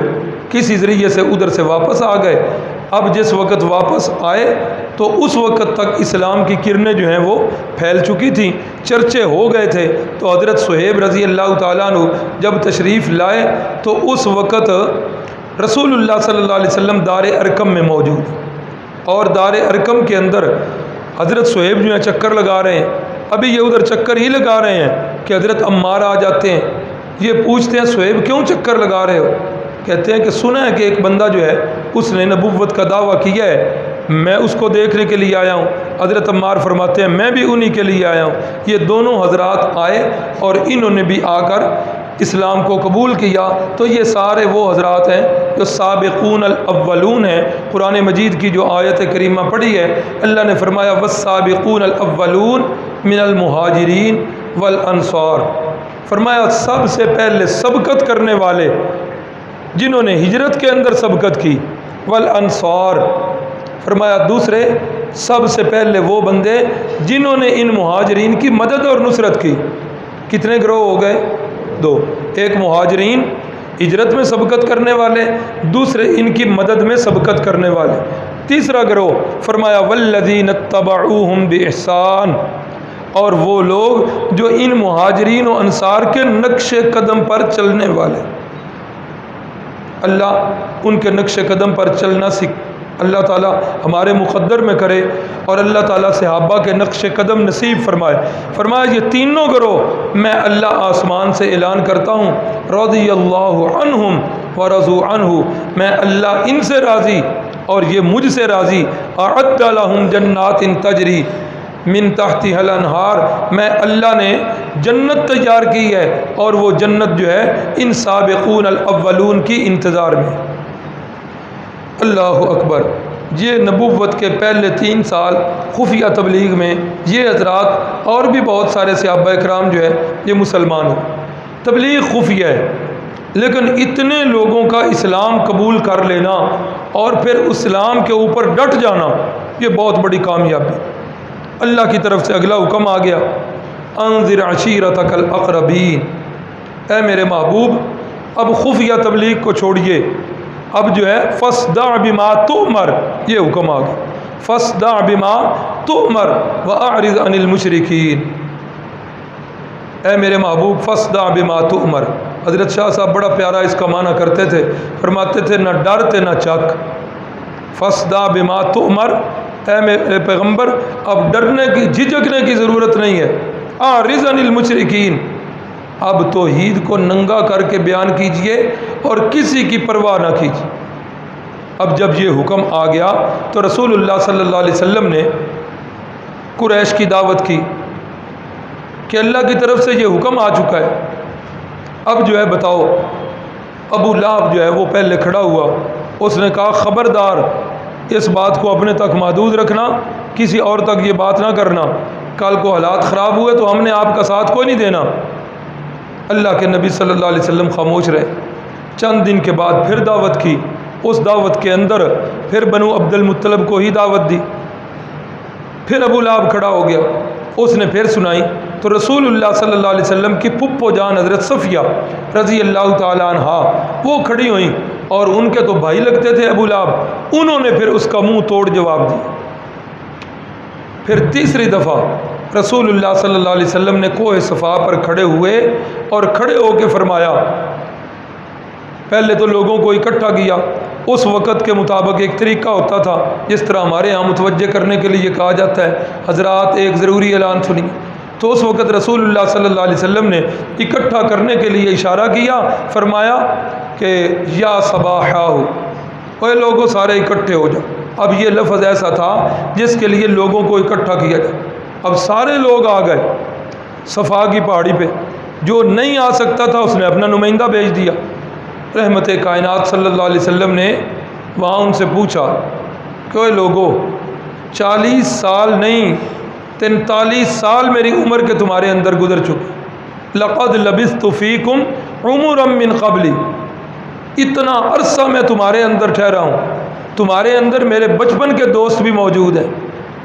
کسی ذریعے سے ادھر سے واپس آ گئے۔ اب جس وقت واپس آئے تو اس وقت تک اسلام کی کرنیں جو ہیں وہ پھیل چکی تھیں، چرچے ہو گئے تھے۔ تو حضرت صہیب رضی اللہ تعالیٰ عنہ جب تشریف لائے تو اس وقت رسول اللہ صلی اللہ علیہ وسلم دار ارقم میں موجود، اور دار ارقم کے اندر حضرت صہیب جو ہیں چکر لگا رہے ہیں۔ ابھی یہ ادھر چکر ہی لگا رہے ہیں کہ حضرت عمار آ جاتے ہیں۔ یہ پوچھتے ہیں صہیب کیوں چکر لگا رہے ہو؟ کہتے ہیں کہ سنا ہے کہ ایک بندہ جو ہے اس نے نبوت کا دعویٰ کیا ہے، میں اس کو دیکھنے کے لیے آیا ہوں۔ حضرت عمار فرماتے ہیں میں بھی انہی کے لیے آیا ہوں۔ یہ دونوں حضرات آئے اور انہوں نے بھی آ کر اسلام کو قبول کیا، تو یہ سارے وہ حضرات ہیں جو سابقون الاولون ہیں۔ قرآن مجید کی جو آیت کریمہ پڑھی ہے، اللہ نے فرمایا والسابقون الاولون من المہاجرین والانصار، فرمایا سب سے پہلے سبقت کرنے والے جنہوں نے ہجرت کے اندر سبقت کی، والانصار فرمایا دوسرے سب سے پہلے وہ بندے جنہوں نے ان مہاجرین کی مدد اور نصرت کی۔ کتنے گروہ ہو گئے؟ دو، ایک مہاجرین ہجرت میں سبقت کرنے والے، دوسرے ان کی مدد میں سبقت کرنے والے۔ تیسرا گروہ فرمایا والذین اتبعوہم بإحسان، اور وہ لوگ جو ان مہاجرین و انصار کے نقش قدم پر چلنے والے۔ اللہ ان کے نقش قدم پر چلنا اللہ تعالیٰ ہمارے مقدر میں کرے، اور اللہ تعالیٰ صحابہ کے نقش قدم نصیب فرمائے۔ فرمایا یہ تینوں گروہ میں اللہ آسمان سے اعلان کرتا ہوں رضی اللہ عنہم ورضوا عنہ، میں اللہ ان سے راضی اور یہ مجھ سے راضی۔ اعد لہم جنات تجری من تحتها الانہار، میں اللہ نے جنت تیار کی ہے، اور وہ جنت جو ہے ان سابقون الاولون کی انتظار میں۔ اللہ اکبر۔ یہ نبوت کے پہلے 3 سال خفیہ تبلیغ میں یہ حضرات اور بھی بہت سارے صحابہ اکرام جو ہے یہ مسلمان ہو، تبلیغ خفیہ ہے، لیکن اتنے لوگوں کا اسلام قبول کر لینا اور پھر اسلام کے اوپر ڈٹ جانا یہ بہت بڑی کامیابی۔ اللہ کی طرف سے اگلا حکم آ گیا انذر عشیرتک الاقربین، اے میرے محبوب اب خفیہ تبلیغ کو چھوڑیے، اب جو ہے فاصدع بما تؤمر، یہ حکم آ گیا فاصدع بما تؤمر واعرض عن المشرکین۔ اے میرے محبوب فاصدع بما تؤمر، حضرت شاہ صاحب بڑا پیارا اس کا معنی کرتے تھے، فرماتے تھے نہ ڈرتے نہ چک، فاصدع بما تؤمر، اے میرے پیغمبر اب ڈرنے کی جھجکنے کی ضرورت نہیں ہے، اعرض عن المشرکین، اب توحید کو ننگا کر کے بیان کیجئے اور کسی کی پرواہ نہ کیجئے۔ اب جب یہ حکم آ گیا تو رسول اللہ صلی اللہ علیہ وسلم نے قریش کی دعوت کی کہ اللہ کی طرف سے یہ حکم آ چکا ہے، اب جو ہے بتاؤ۔ ابو لہب جو ہے وہ پہلے کھڑا ہوا، اس نے کہا خبردار اس بات کو اپنے تک محدود رکھنا، کسی اور تک یہ بات نہ کرنا، کل کو حالات خراب ہوئے تو ہم نے آپ کا ساتھ کوئی نہیں دینا۔ اللہ کے نبی صلی اللہ علیہ وسلم خاموش رہے۔ چند دن کے بعد پھر دعوت کی، اس دعوت کے اندر پھر بنو عبد المطلب کو ہی دعوت دی، پھر ابو لہب کھڑا ہو گیا، اس نے پھر سنائی تو رسول اللہ صلی اللہ علیہ وسلم کی پھپھو جان حضرت صفیہ رضی اللہ تعالی عنہا وہ کھڑی ہوئیں، اور ان کے تو بھائی لگتے تھے ابو لہب، انہوں نے پھر اس کا منہ توڑ جواب دیا۔ پھر تیسری دفعہ رسول اللہ صلی اللہ علیہ وسلم نے کوہ صفا پر کھڑے ہوئے اور کھڑے ہو کے فرمایا، پہلے تو لوگوں کو اکٹھا کیا، اس وقت کے مطابق ایک طریقہ ہوتا تھا جس طرح ہمارے ہاں متوجہ کرنے کے لیے کہا جاتا ہے حضرات ایک ضروری اعلان سنیے، تو اس وقت رسول اللہ صلی اللہ علیہ وسلم نے اکٹھا کرنے کے لیے اشارہ کیا، فرمایا کہ یا صباحا، اے لوگوں سارے اکٹھے ہو جاؤ۔ اب یہ لفظ ایسا تھا جس کے لیے لوگوں کو اکٹھا کیا جائے۔ اب سارے لوگ آ گئے صفا کی پہاڑی پہ، جو نہیں آ سکتا تھا اس نے اپنا نمائندہ بھیج دیا۔ رحمت کائنات صلی اللہ علیہ وسلم نے وہاں ان سے پوچھا کہ اے لوگوں 40 سال نہیں 43 سال میری عمر کے تمہارے اندر گزر چکے، لقد لبثت فیکم عمرا من قبلی، اتنا عرصہ میں تمہارے اندر ٹھہرا ہوں، تمہارے اندر میرے بچپن کے دوست بھی موجود ہیں،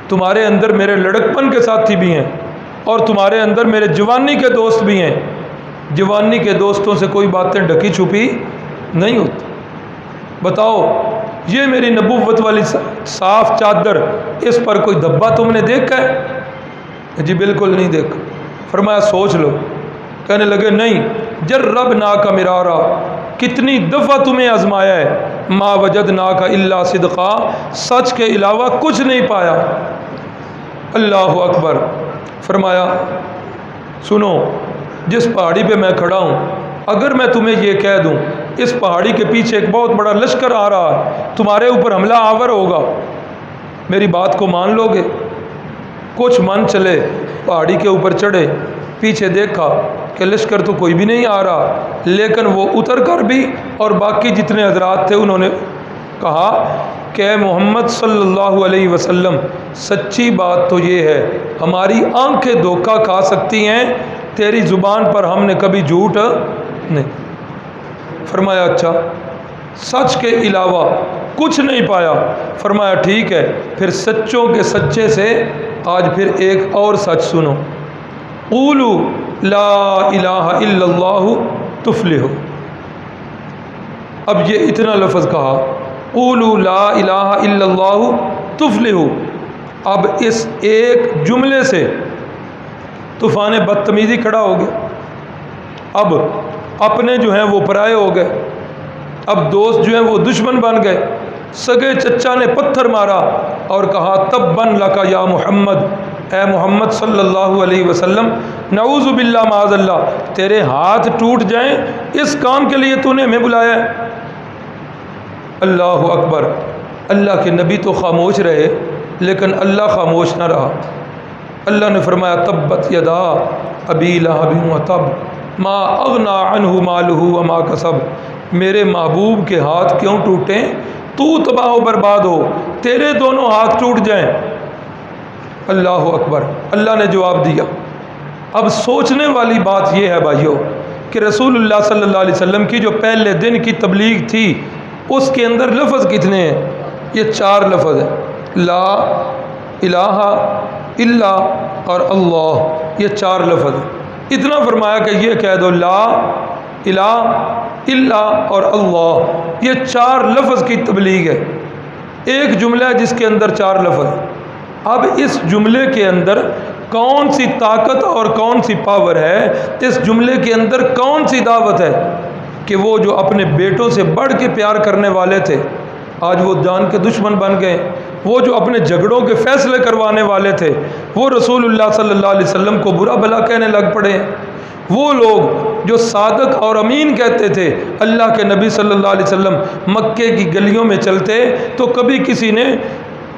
تمہارے اندر میرے لڑکپن کے ساتھی بھی ہیں، اور تمہارے اندر میرے جوانی کے دوست بھی ہیں۔ جوانی کے دوستوں سے کوئی باتیں ڈھکی چھپی نہیں ہوتی۔ بتاؤ یہ میری نبوت والی صاف چادر، اس پر کوئی دھبا تم نے دیکھا ہے؟ جی بالکل نہیں دیکھا۔ فرمایا سوچ لو۔ کہنے لگے نہیں، جربناک مرارا، کتنی دفعہ تمہیں آزمایا ہے، ما وجدناک الا صدقا، سچ کے علاوہ کچھ نہیں پایا۔ اللہ اکبر۔ فرمایا سنو، جس پہاڑی پہ میں کھڑا ہوں، اگر میں تمہیں یہ کہہ دوں اس پہاڑی کے پیچھے ایک بہت بڑا لشکر آ رہا ہے، تمہارے اوپر حملہ آور ہوگا، میری بات کو مان لو گے؟ کچھ من چلے، پہاڑی کے اوپر چڑھے، پیچھے دیکھا کہ لشکر تو کوئی بھی نہیں آ رہا، لیکن وہ اتر کر بھی اور باقی جتنے حضرات تھے انہوں نے کہا کہ اے محمد صلی اللہ علیہ وسلم، سچی بات تو یہ ہے ہماری آنکھیں دھوکہ کھا سکتی ہیں، تیری زبان پر ہم نے کبھی جھوٹ نہیں۔ فرمایا اچھا، سچ کے علاوہ کچھ نہیں پایا؟ فرمایا ٹھیک ہے، پھر سچوں کے سچے سے آج پھر ایک اور سچ سنو، قولوا لا الہ الا اللہ تفلحوا۔ اب یہ اتنا لفظ کہا، قولوا لا الہ الا اللہ تفلحوا، اب اس ایک جملے سے طوفان بدتمیزی کھڑا ہو گیا۔ اب اپنے جو ہیں وہ پرائے ہو گئے، اب دوست جو ہیں وہ دشمن بن گئے۔ سگے چچا نے پتھر مارا اور کہا تبن لکا یا محمد، اے محمد صلی اللہ علیہ وسلم، نعوذ باللہ معاذ اللہ، تیرے ہاتھ ٹوٹ جائیں، اس کام کے لیے تو نے ہمیں بلایا ہے۔ اللہ اکبر۔ اللہ کے نبی تو خاموش رہے لیکن اللہ خاموش نہ رہا۔ اللہ نے فرمایا تبت یدا ابی لہب وتب ما اغنی عنہ مالہ وما کسب، میرے محبوب کے ہاتھ کیوں ٹوٹیں، تو تباہ و برباد ہو، تیرے دونوں ہاتھ ٹوٹ جائیں۔ اللہ اکبر۔ اللہ نے جواب دیا۔ اب سوچنے والی بات یہ ہے بھائیو کہ رسول اللہ صلی اللہ علیہ وسلم کی جو پہلے دن کی تبلیغ تھی اس کے اندر لفظ کتنے ہیں؟ یہ 4 لفظ ہیں، لا الہ الا اور اللہ، یہ 4 لفظ ہیں۔ اتنا فرمایا کہ یہ کہہ دو لا الہ الا اور اللہ، یہ 4 لفظ کی تبلیغ ہے۔ ایک جملہ ہے جس کے اندر 4 لفظ ہیں۔ اب اس جملے کے اندر کون سی طاقت اور کون سی پاور ہے، اس جملے کے اندر کون سی دعوت ہے کہ وہ جو اپنے بیٹوں سے بڑھ کے پیار کرنے والے تھے آج وہ جان کے دشمن بن گئے، وہ جو اپنے جھگڑوں کے فیصلے کروانے والے تھے وہ رسول اللہ صلی اللہ علیہ وسلم کو برا بھلا کہنے لگ پڑے، وہ لوگ جو صادق اور امین کہتے تھے اللہ کے نبی صلی اللہ علیہ وسلم مکے کی گلیوں میں چلتے تو کبھی کسی نے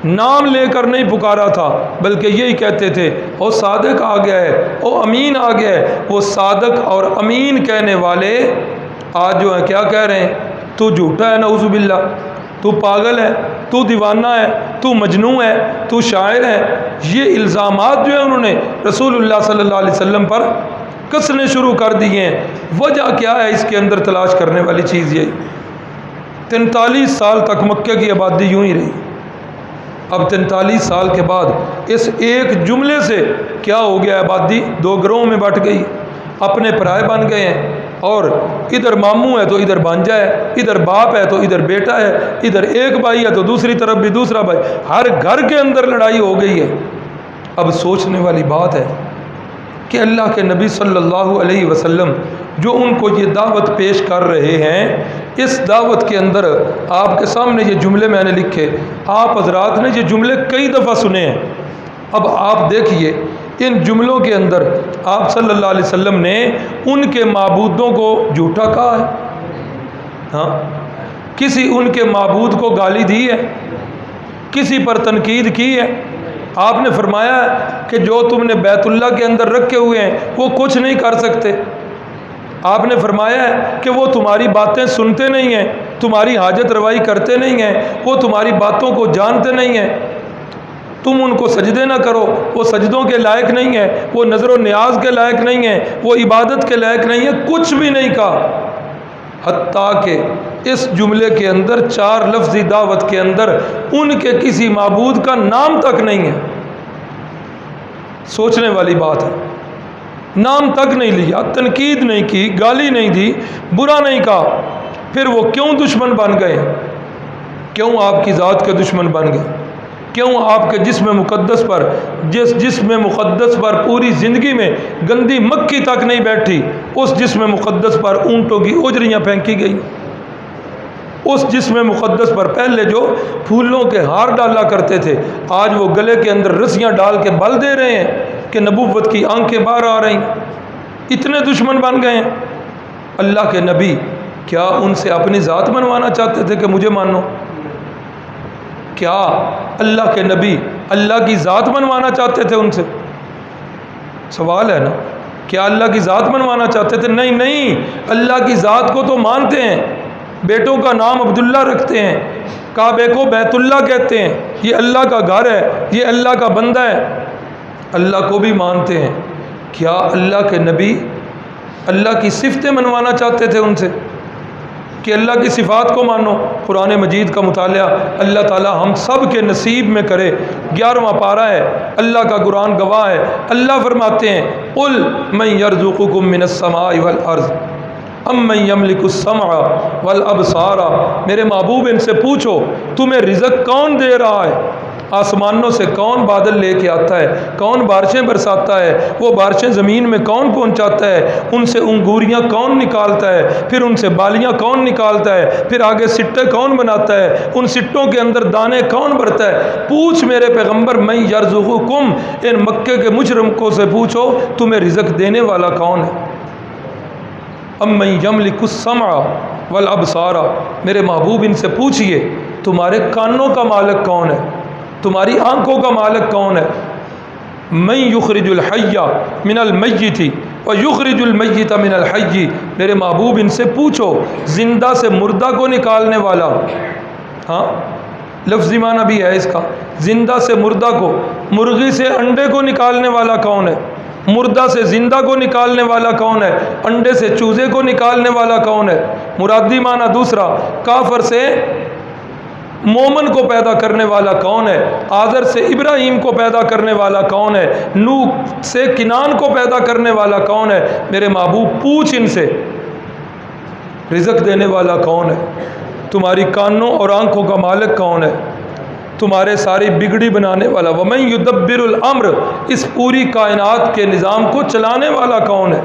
نام لے کر نہیں پکارا تھا بلکہ یہی کہتے تھے او صادق آ گیا ہے، او امین آ گیا ہے۔ وہ صادق اور امین کہنے والے آج جو ہیں کیا کہہ رہے ہیں، تو جھوٹا ہے نعوذ باللہ، تو پاگل ہے، تو دیوانہ ہے، تو مجنوں ہے، تو شاعر ہے۔ یہ الزامات جو ہیں انہوں نے رسول اللہ صلی اللہ علیہ وسلم پر کسنے شروع کر دیے ہیں۔ وجہ کیا ہے اس کے اندر تلاش کرنے والی چیز یہ 43 سال تک مکہ کی آبادی یوں ہی رہی۔ اب 43 سال کے بعد اس ایک جملے سے کیا ہو گیا، آبادی 2 گروہوں میں بٹ گئی، اپنے پرائے بن گئے ہیں، اور ادھر ماموں ہے تو ادھر بھانجا ہے، ادھر باپ ہے تو ادھر بیٹا ہے، ادھر ایک بھائی ہے تو دوسری طرف بھی دوسرا بھائی، ہر گھر کے اندر لڑائی ہو گئی ہے۔ اب سوچنے والی بات ہے کہ اللہ کے نبی صلی اللہ علیہ وسلم جو ان کو یہ دعوت پیش کر رہے ہیں، اس دعوت کے اندر آپ کے سامنے یہ جملے میں نے لکھے، آپ حضرات نے یہ جملے کئی دفعہ سنے ہیں۔ اب آپ دیکھیے ان جملوں کے اندر آپ صلی اللہ علیہ وسلم نے ان کے معبودوں کو جھوٹا کہا ہے؟ ہاں، کسی ان کے معبود کو گالی دی ہے؟ کسی پر تنقید کی ہے؟ آپ نے فرمایا ہے کہ جو تم نے بیت اللہ کے اندر رکھے ہوئے ہیں وہ کچھ نہیں کر سکتے۔ آپ نے فرمایا ہے کہ وہ تمہاری باتیں سنتے نہیں ہیں، تمہاری حاجت روائی کرتے نہیں ہیں، وہ تمہاری باتوں کو جانتے نہیں ہیں، تم ان کو سجدے نہ کرو، وہ سجدوں کے لائق نہیں ہیں، وہ نظر و نیاز کے لائق نہیں ہیں، وہ عبادت کے لائق نہیں ہیں، کچھ بھی نہیں کہا۔ حتیٰ کہ اس جملے کے اندر 4 لفظی دعوت کے اندر ان کے کسی معبود کا نام تک نہیں ہے۔ سوچنے والی بات ہے، نام تک نہیں لیا، تنقید نہیں کی، گالی نہیں دی، برا نہیں کہا، پھر وہ کیوں دشمن بن گئے؟ کیوں آپ کی ذات کے دشمن بن گئے؟ کیوں آپ کے جسم مقدس پر، جس جسم مقدس پر پوری زندگی میں گندی مکھی تک نہیں بیٹھی، اس جسم مقدس پر اونٹوں کی اجریاں پھینکی گئی، اس جسم مقدس پر پہلے جو پھولوں کے ہار ڈالا کرتے تھے آج وہ گلے کے اندر رسیاں ڈال کے بل دے رہے ہیں کہ نبوت کی آنکھیں باہر آ رہی ہیں، اتنے دشمن بن گئے ہیں۔ اللہ کے نبی کیا ان سے اپنی ذات منوانا چاہتے تھے کہ مجھے مانو؟ کیا اللہ کے نبی اللہ کی ذات منوانا چاہتے تھے ان سے؟ سوال ہے نا، کیا اللہ کی ذات منوانا چاہتے تھے؟ نہیں نہیں، اللہ کی ذات کو تو مانتے ہیں، بیٹوں کا نام عبداللہ رکھتے ہیں، کعبے کو بیت اللہ کہتے ہیں، یہ اللہ کا گھر ہے، یہ اللہ کا بندہ ہے، اللہ کو بھی مانتے ہیں۔ کیا اللہ کے نبی اللہ کی صفتیں منوانا چاہتے تھے ان سے کہ اللہ کی صفات کو مانو؟ قرآن مجید کا مطالعہ اللہ تعالی ہم سب کے نصیب میں کرے۔ 11واں پارہ ہے، اللہ کا قرآن گواہ ہے، اللہ فرماتے ہیں قل من یرزقکم من السماء والارض امن یملک السمع والابصار، میرے محبوب ان سے پوچھو تمہیں رزق کون دے رہا ہے؟ آسمانوں سے کون بادل لے کے آتا ہے؟ کون بارشیں برساتا ہے؟ وہ بارشیں زمین میں کون پہنچاتا ہے؟ ان سے انگوریاں کون نکالتا ہے؟ پھر ان سے بالیاں کون نکالتا ہے؟ پھر آگے سٹے کون بناتا ہے؟ ان سٹوں کے اندر دانے کون بھرتا ہے؟ پوچھ میرے پیغمبر من یرزقکم، ان مکے کے مشرکوں سے پوچھو تمہیں رزق دینے والا کون ہے؟ امن یملک السمع والابصار، میرے محبوب ان سے پوچھئے تمہارے کانوں کا مالک کون ہے؟ تمہاری آنکھوں کا مالک کون ہے؟ من یخرج الحی من المیت ویخرج المیت من الحی، میرے محبوب ان سے پوچھو زندہ سے مردہ کو نکالنے والا، ہاں لفظی معنی بھی ہے اس کا، زندہ سے مردہ کو، مرغی سے انڈے کو نکالنے والا کون ہے؟ مردہ سے زندہ کو نکالنے والا کون ہے؟ انڈے سے چوزے کو نکالنے والا کون ہے؟ مرادی معنی دوسرا، کافر سے مومن کو پیدا کرنے والا کون ہے؟ آذر سے ابراہیم کو پیدا کرنے والا کون ہے؟ نوح سے کنان کو پیدا کرنے والا کون ہے؟ میرے محبوب پوچھ ان سے رزق دینے والا کون ہے؟ تمہاری کانوں اور آنکھوں کا مالک کون ہے؟ تمہارے ساری بگڑی بنانے والا، وَمَن يُدَبِّرُ الْأَمْرِ، اس پوری کائنات کے نظام کو چلانے والا کون ہے؟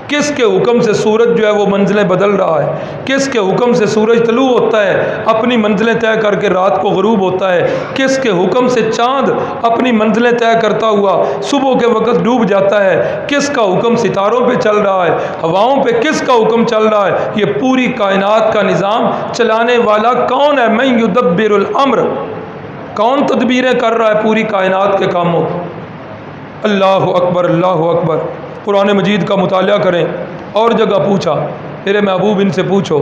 کس کے حکم سے سورج جو ہے وہ منزلیں بدل رہا ہے؟ کس کے حکم سے سورج طلوع ہوتا ہے اپنی منزلیں طے کر کے رات کو غروب ہوتا ہے؟ کس کے حکم سے چاند اپنی منزلیں طے کرتا ہوا صبح کے وقت ڈوب جاتا ہے؟ کس کا حکم ستاروں پہ چل رہا ہے؟ ہواؤں پہ کس کا حکم چل رہا ہے؟ یہ پوری کائنات کا نظام چلانے والا کون ہے؟ من یدبر الامر، کون تدبیریں کر رہا ہے پوری کائنات کے کاموں؟ اللہ اکبر، اللہ اکبر۔ قرآن مجید کا مطالعہ کریں، اور جگہ پوچھا میرے محبوب ان سے پوچھو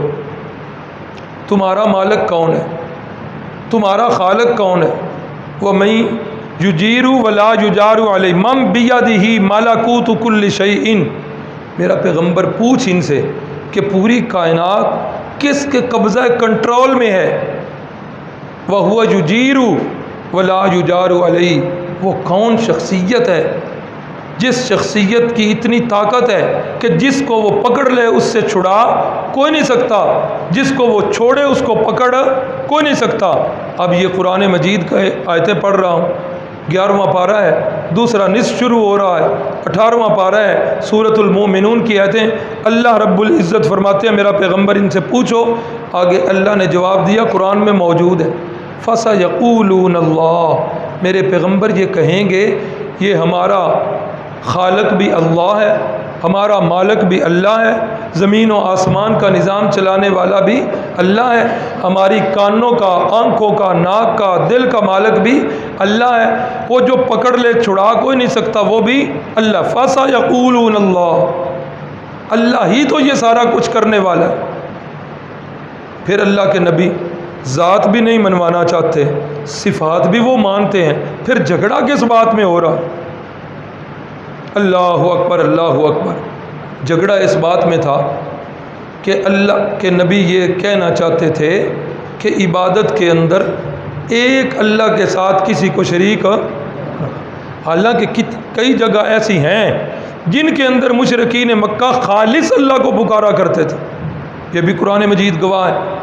تمہارا مالک کون ہے؟ تمہارا خالق کون ہے؟ وَمَن یجیر ولا یجار علیہ من بیدہ ملکوت کل شیء، میرا پیغمبر پوچھ ان سے کہ پوری کائنات کس کے قبضہ کنٹرول میں ہے؟ وَهُوَ يُجِيرُ وَلَا يُجَارُ عَلَيْهِ، وہ کون شخصیت ہے جس شخصیت کی اتنی طاقت ہے کہ جس کو وہ پکڑ لے اس سے چھڑا کوئی نہیں سکتا، جس کو وہ چھوڑے اس کو پکڑ کوئی نہیں سکتا۔ اب یہ قرآن مجید کا آیتیں پڑھ رہا ہوں، 11واں پارہ ہے، دوسرا نصف شروع ہو رہا ہے، 18واں پارہ ہے، سورۃ المومنون کی آیتیں۔ اللہ رب العزت فرماتے ہیں میرا پیغمبر ان سے پوچھو، آگے اللہ نے جواب دیا قرآن میں موجود ہے، فَسَيَقُولُونَ اللَّهُ، میرے پیغمبر یہ کہیں گے یہ ہمارا خالق بھی اللہ ہے، ہمارا مالک بھی اللہ ہے، زمین و آسمان کا نظام چلانے والا بھی اللہ ہے، ہماری کانوں کا، آنکھوں کا، ناک کا، دل کا مالک بھی اللہ ہے، وہ جو پکڑ لے چھڑا کوئی نہیں سکتا وہ بھی اللہ۔ فَسَيَقُولُونَ اللَّهُ، اللہ ہی تو یہ سارا کچھ کرنے والا ہے۔ پھر اللہ کے نبی ذات بھی نہیں منوانا چاہتے، صفات بھی وہ مانتے ہیں، پھر جھگڑا کس بات میں ہو رہا؟ اللہ اکبر، اللہ اکبر۔ جھگڑا اس بات میں تھا کہ اللہ کے نبی یہ کہنا چاہتے تھے کہ عبادت کے اندر ایک اللہ کے ساتھ کسی کو شریک، حالانکہ کئی جگہ ایسی ہیں جن کے اندر مشرکین مکہ خالص اللہ کو پکارا کرتے تھے، یہ بھی قرآن مجید گواہ ہے۔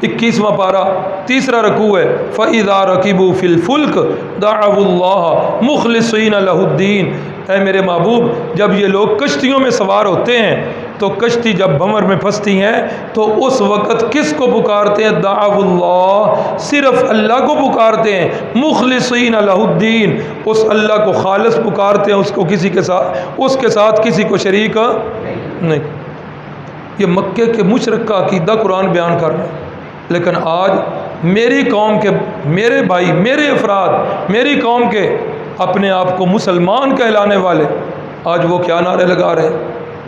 21واں پارہ، تیسرا رکوع ہے، فَإِذَا رَكِبُوا فِي الْفُلْكِ دَعَوُا اللَّهَ مُخْلِصِينَ لَهُ الدِّينَ، اے میرے محبوب جب یہ لوگ کشتیوں میں سوار ہوتے ہیں تو کشتی جب بھنور میں پھنستی ہیں تو اس وقت کس کو پکارتے ہیں؟ دعوا اللہ، صرف اللہ کو پکارتے ہیں، مخلصین لہ الدین، اس اللہ کو خالص پکارتے ہیں، اس کو کسی کے ساتھ، اس کے ساتھ کسی کو شریک نہیں۔ یہ مکے کے مشرک کا عقیدہ قرآن بیان کر رہا ہے، لیکن آج میری قوم کے، میرے بھائی، میرے افراد، میری قوم کے اپنے آپ کو مسلمان کہلانے والے آج وہ کیا نعرے لگا رہے ہیں،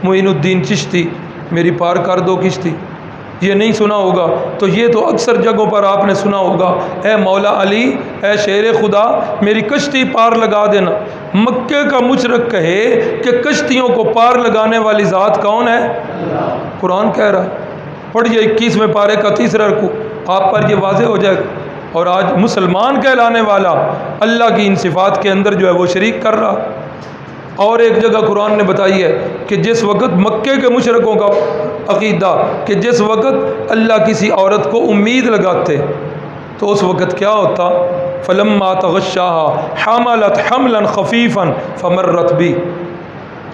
معین الدین چشتی میری پار کر دو کشتی، یہ نہیں سنا ہوگا تو یہ تو اکثر جگہوں پر آپ نے سنا ہوگا، اے مولا علی اے شیر خدا میری کشتی پار لگا دینا۔ مکے کا مشرک کہے کہ کشتیوں کو پار لگانے والی ذات کون ہے؟ قرآن کہہ رہا ہے، پڑھیے 21ویں پارے کا 3 رکوع، آپ پر یہ واضح ہو جائے گا۔ اور آج مسلمان کہلانے والا اللہ کی ان صفات کے اندر جو ہے وہ شریک کر رہا۔ اور ایک جگہ قرآن نے بتائی ہے کہ جس وقت مکے کے مشرکوں کا عقیدہ کہ جس وقت اللہ کسی عورت کو امید لگاتے تو اس وقت کیا ہوتا، فلما تغشاها حملت حملا خفیفا فمرت بھی،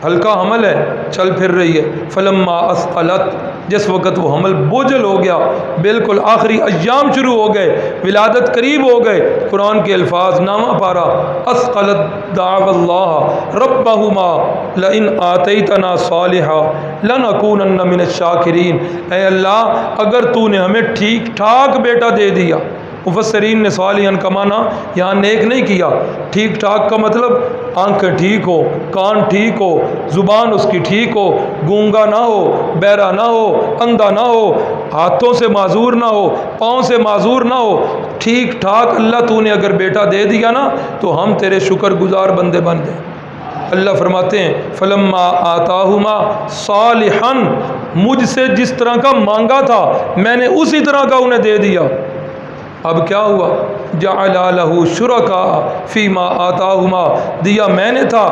ہلکا حمل ہے چل پھر رہی ہے، فلما اثقلت جس وقت وہ حمل بوجھل ہو گیا، بالکل آخری ایام شروع ہو گئے، ولادت قریب ہو گئے، قرآن کے الفاظ نامہ پارا اثقلت دعوا اللہ ربہما لئن آتیتنا صالحا لنکونن من الشاکرین، اے اللہ اگر تو نے ہمیں ٹھیک ٹھاک بیٹا دے دیا۔ مفسرین نے صالحاً کا معنی یہاں نیک نہیں کیا، ٹھیک ٹھاک کا مطلب آنکھیں ٹھیک ہو، کان ٹھیک ہو، زبان اس کی ٹھیک ہو، گونگا نہ ہو، بہرا نہ ہو، اندھا نہ ہو، ہاتھوں سے معذور نہ ہو، پاؤں سے معذور نہ ہو، ٹھیک ٹھاک اللہ تو نے اگر بیٹا دے دیا نا تو ہم تیرے شکر گزار بندے بن گئے۔ اللہ فرماتے ہیں فلما آتاہما صالحا، مجھ سے جس طرح کا مانگا تھا میں نے اسی طرح کا انہیں دے دیا۔ اب کیا ہوا، جعل لہ شرکاء فیما آتاہما، دیا میں نے تھا،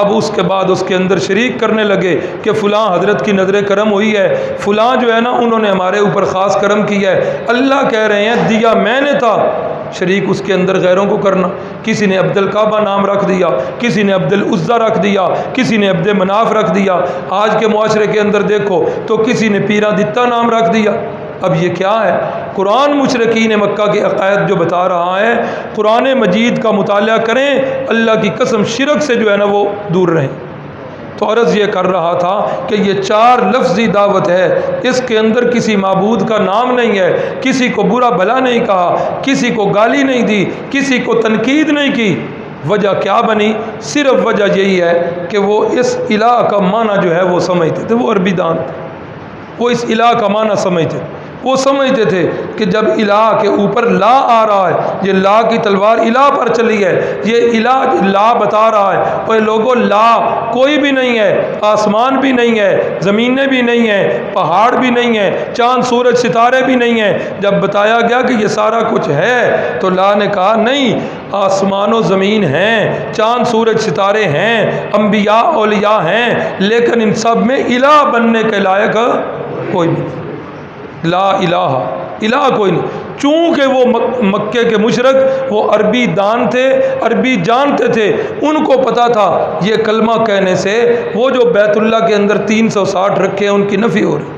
اب اس کے بعد اس کے اندر شریک کرنے لگے کہ فلاں حضرت کی نظر کرم ہوئی ہے، فلاں جو ہے نا انہوں نے ہمارے اوپر خاص کرم کیا ہے۔ اللہ کہہ رہے ہیں دیا میں نے تھا، شریک اس کے اندر غیروں کو کرنا۔ کسی نے عبد الکعبہ نام رکھ دیا، کسی نے عبد العزیٰ رکھ دیا، کسی نے عبد مناف رکھ دیا، آج کے معاشرے کے اندر دیکھو تو کسی نے پیرا دتا نام رکھ دیا۔ اب یہ کیا ہے؟ قرآن مشرکین مکہ کے عقائد جو بتا رہا ہے، قرآن مجید کا مطالعہ کریں، اللہ کی قسم شرک سے جو ہے نا وہ دور رہیں۔ تو عرض یہ کر رہا تھا کہ یہ 4 لفظی دعوت ہے، اس کے اندر کسی معبود کا نام نہیں ہے، کسی کو برا بھلا نہیں کہا، کسی کو گالی نہیں دی، کسی کو تنقید نہیں کی۔ وجہ کیا بنی؟ صرف وجہ یہی ہے کہ وہ اس الہ کا معنی جو ہے وہ سمجھتے تھے، وہ عربی دان تھے، وہ اس الہ کا معنی سمجھتے، وہ سمجھتے تھے کہ جب الہ کے اوپر لا آ رہا ہے، یہ لا کی تلوار الہ پر چلی ہے، یہ الہ لا بتا رہا ہے، اور لوگوں لا کوئی بھی نہیں ہے، آسمان بھی نہیں ہے، زمینیں بھی نہیں ہیں، پہاڑ بھی نہیں ہیں، چاند سورج ستارے بھی نہیں ہیں۔ جب بتایا گیا کہ یہ سارا کچھ ہے تو لا نے کہا نہیں، آسمان و زمین ہیں، چاند سورج ستارے ہیں، انبیاء اولیاء ہیں، لیکن ان سب میں الہ بننے کے لائق کوئی بھی نہیں، لا الہ، الہ کوئی نہیں۔ چونکہ وہ مکے کے مشرک وہ عربی دان تھے، عربی جانتے تھے، ان کو پتا تھا یہ کلمہ کہنے سے وہ جو بیت اللہ کے اندر 360 رکھے ہیں ان کی نفی ہو رہی،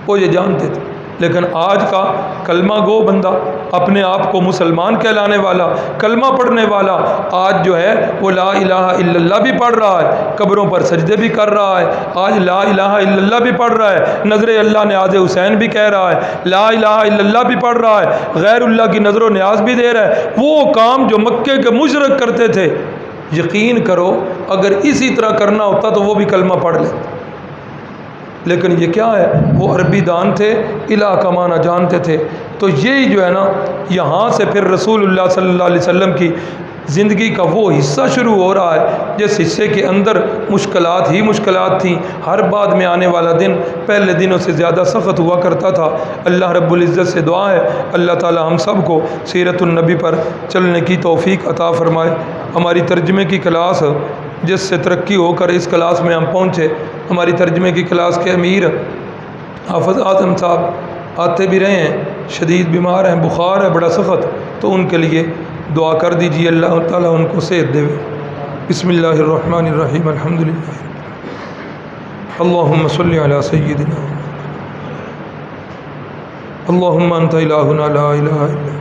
وہ یہ جانتے تھے۔ لیکن آج کا کلمہ گو بندہ، اپنے آپ کو مسلمان کہلانے والا، کلمہ پڑھنے والا، آج جو ہے وہ لا الہ الا اللہ بھی پڑھ رہا ہے، قبروں پر سجدے بھی کر رہا ہے، آج لا الہ الا اللہ بھی پڑھ رہا ہے، نظر اللہ نیاز حسین بھی کہہ رہا ہے، لا الہ الا اللہ بھی پڑھ رہا ہے، غیر اللہ کی نظر و نیاز بھی دے رہا ہے۔ وہ کام جو مکے کے مشرک کرتے تھے، یقین کرو اگر اسی طرح کرنا ہوتا تو وہ بھی کلمہ پڑھ لیتے، لیکن یہ کیا ہے، وہ عربی دان تھے، الہ کا معنی جانتے تھے۔ تو یہی جو ہے نا یہاں سے پھر رسول اللہ صلی اللہ علیہ وسلم کی زندگی کا وہ حصہ شروع ہو رہا ہے جس حصے کے اندر مشکلات ہی مشکلات تھیں، ہر بعد میں آنے والا دن پہلے دنوں سے زیادہ سخت ہوا کرتا تھا۔ اللہ رب العزت سے دعا ہے اللہ تعالی ہم سب کو سیرت النبی پر چلنے کی توفیق عطا فرمائے۔ ہماری ترجمے کی کلاس جس سے ترقی ہو کر اس کلاس میں ہم پہنچے، ہماری ترجمے کی کلاس کے امیر حافظ اعظم صاحب آتے بھی رہے ہیں، شدید بیمار ہیں، بخار ہے بڑا سخت، تو ان کے لیے دعا کر دیجیے اللہ تعالیٰ ان کو صحت دے۔ بسم اللہ الرحمن الرحیم، الحمدللہ، اللہم صلی علی سیدنا، اللہم انت الہنا لا الہ الا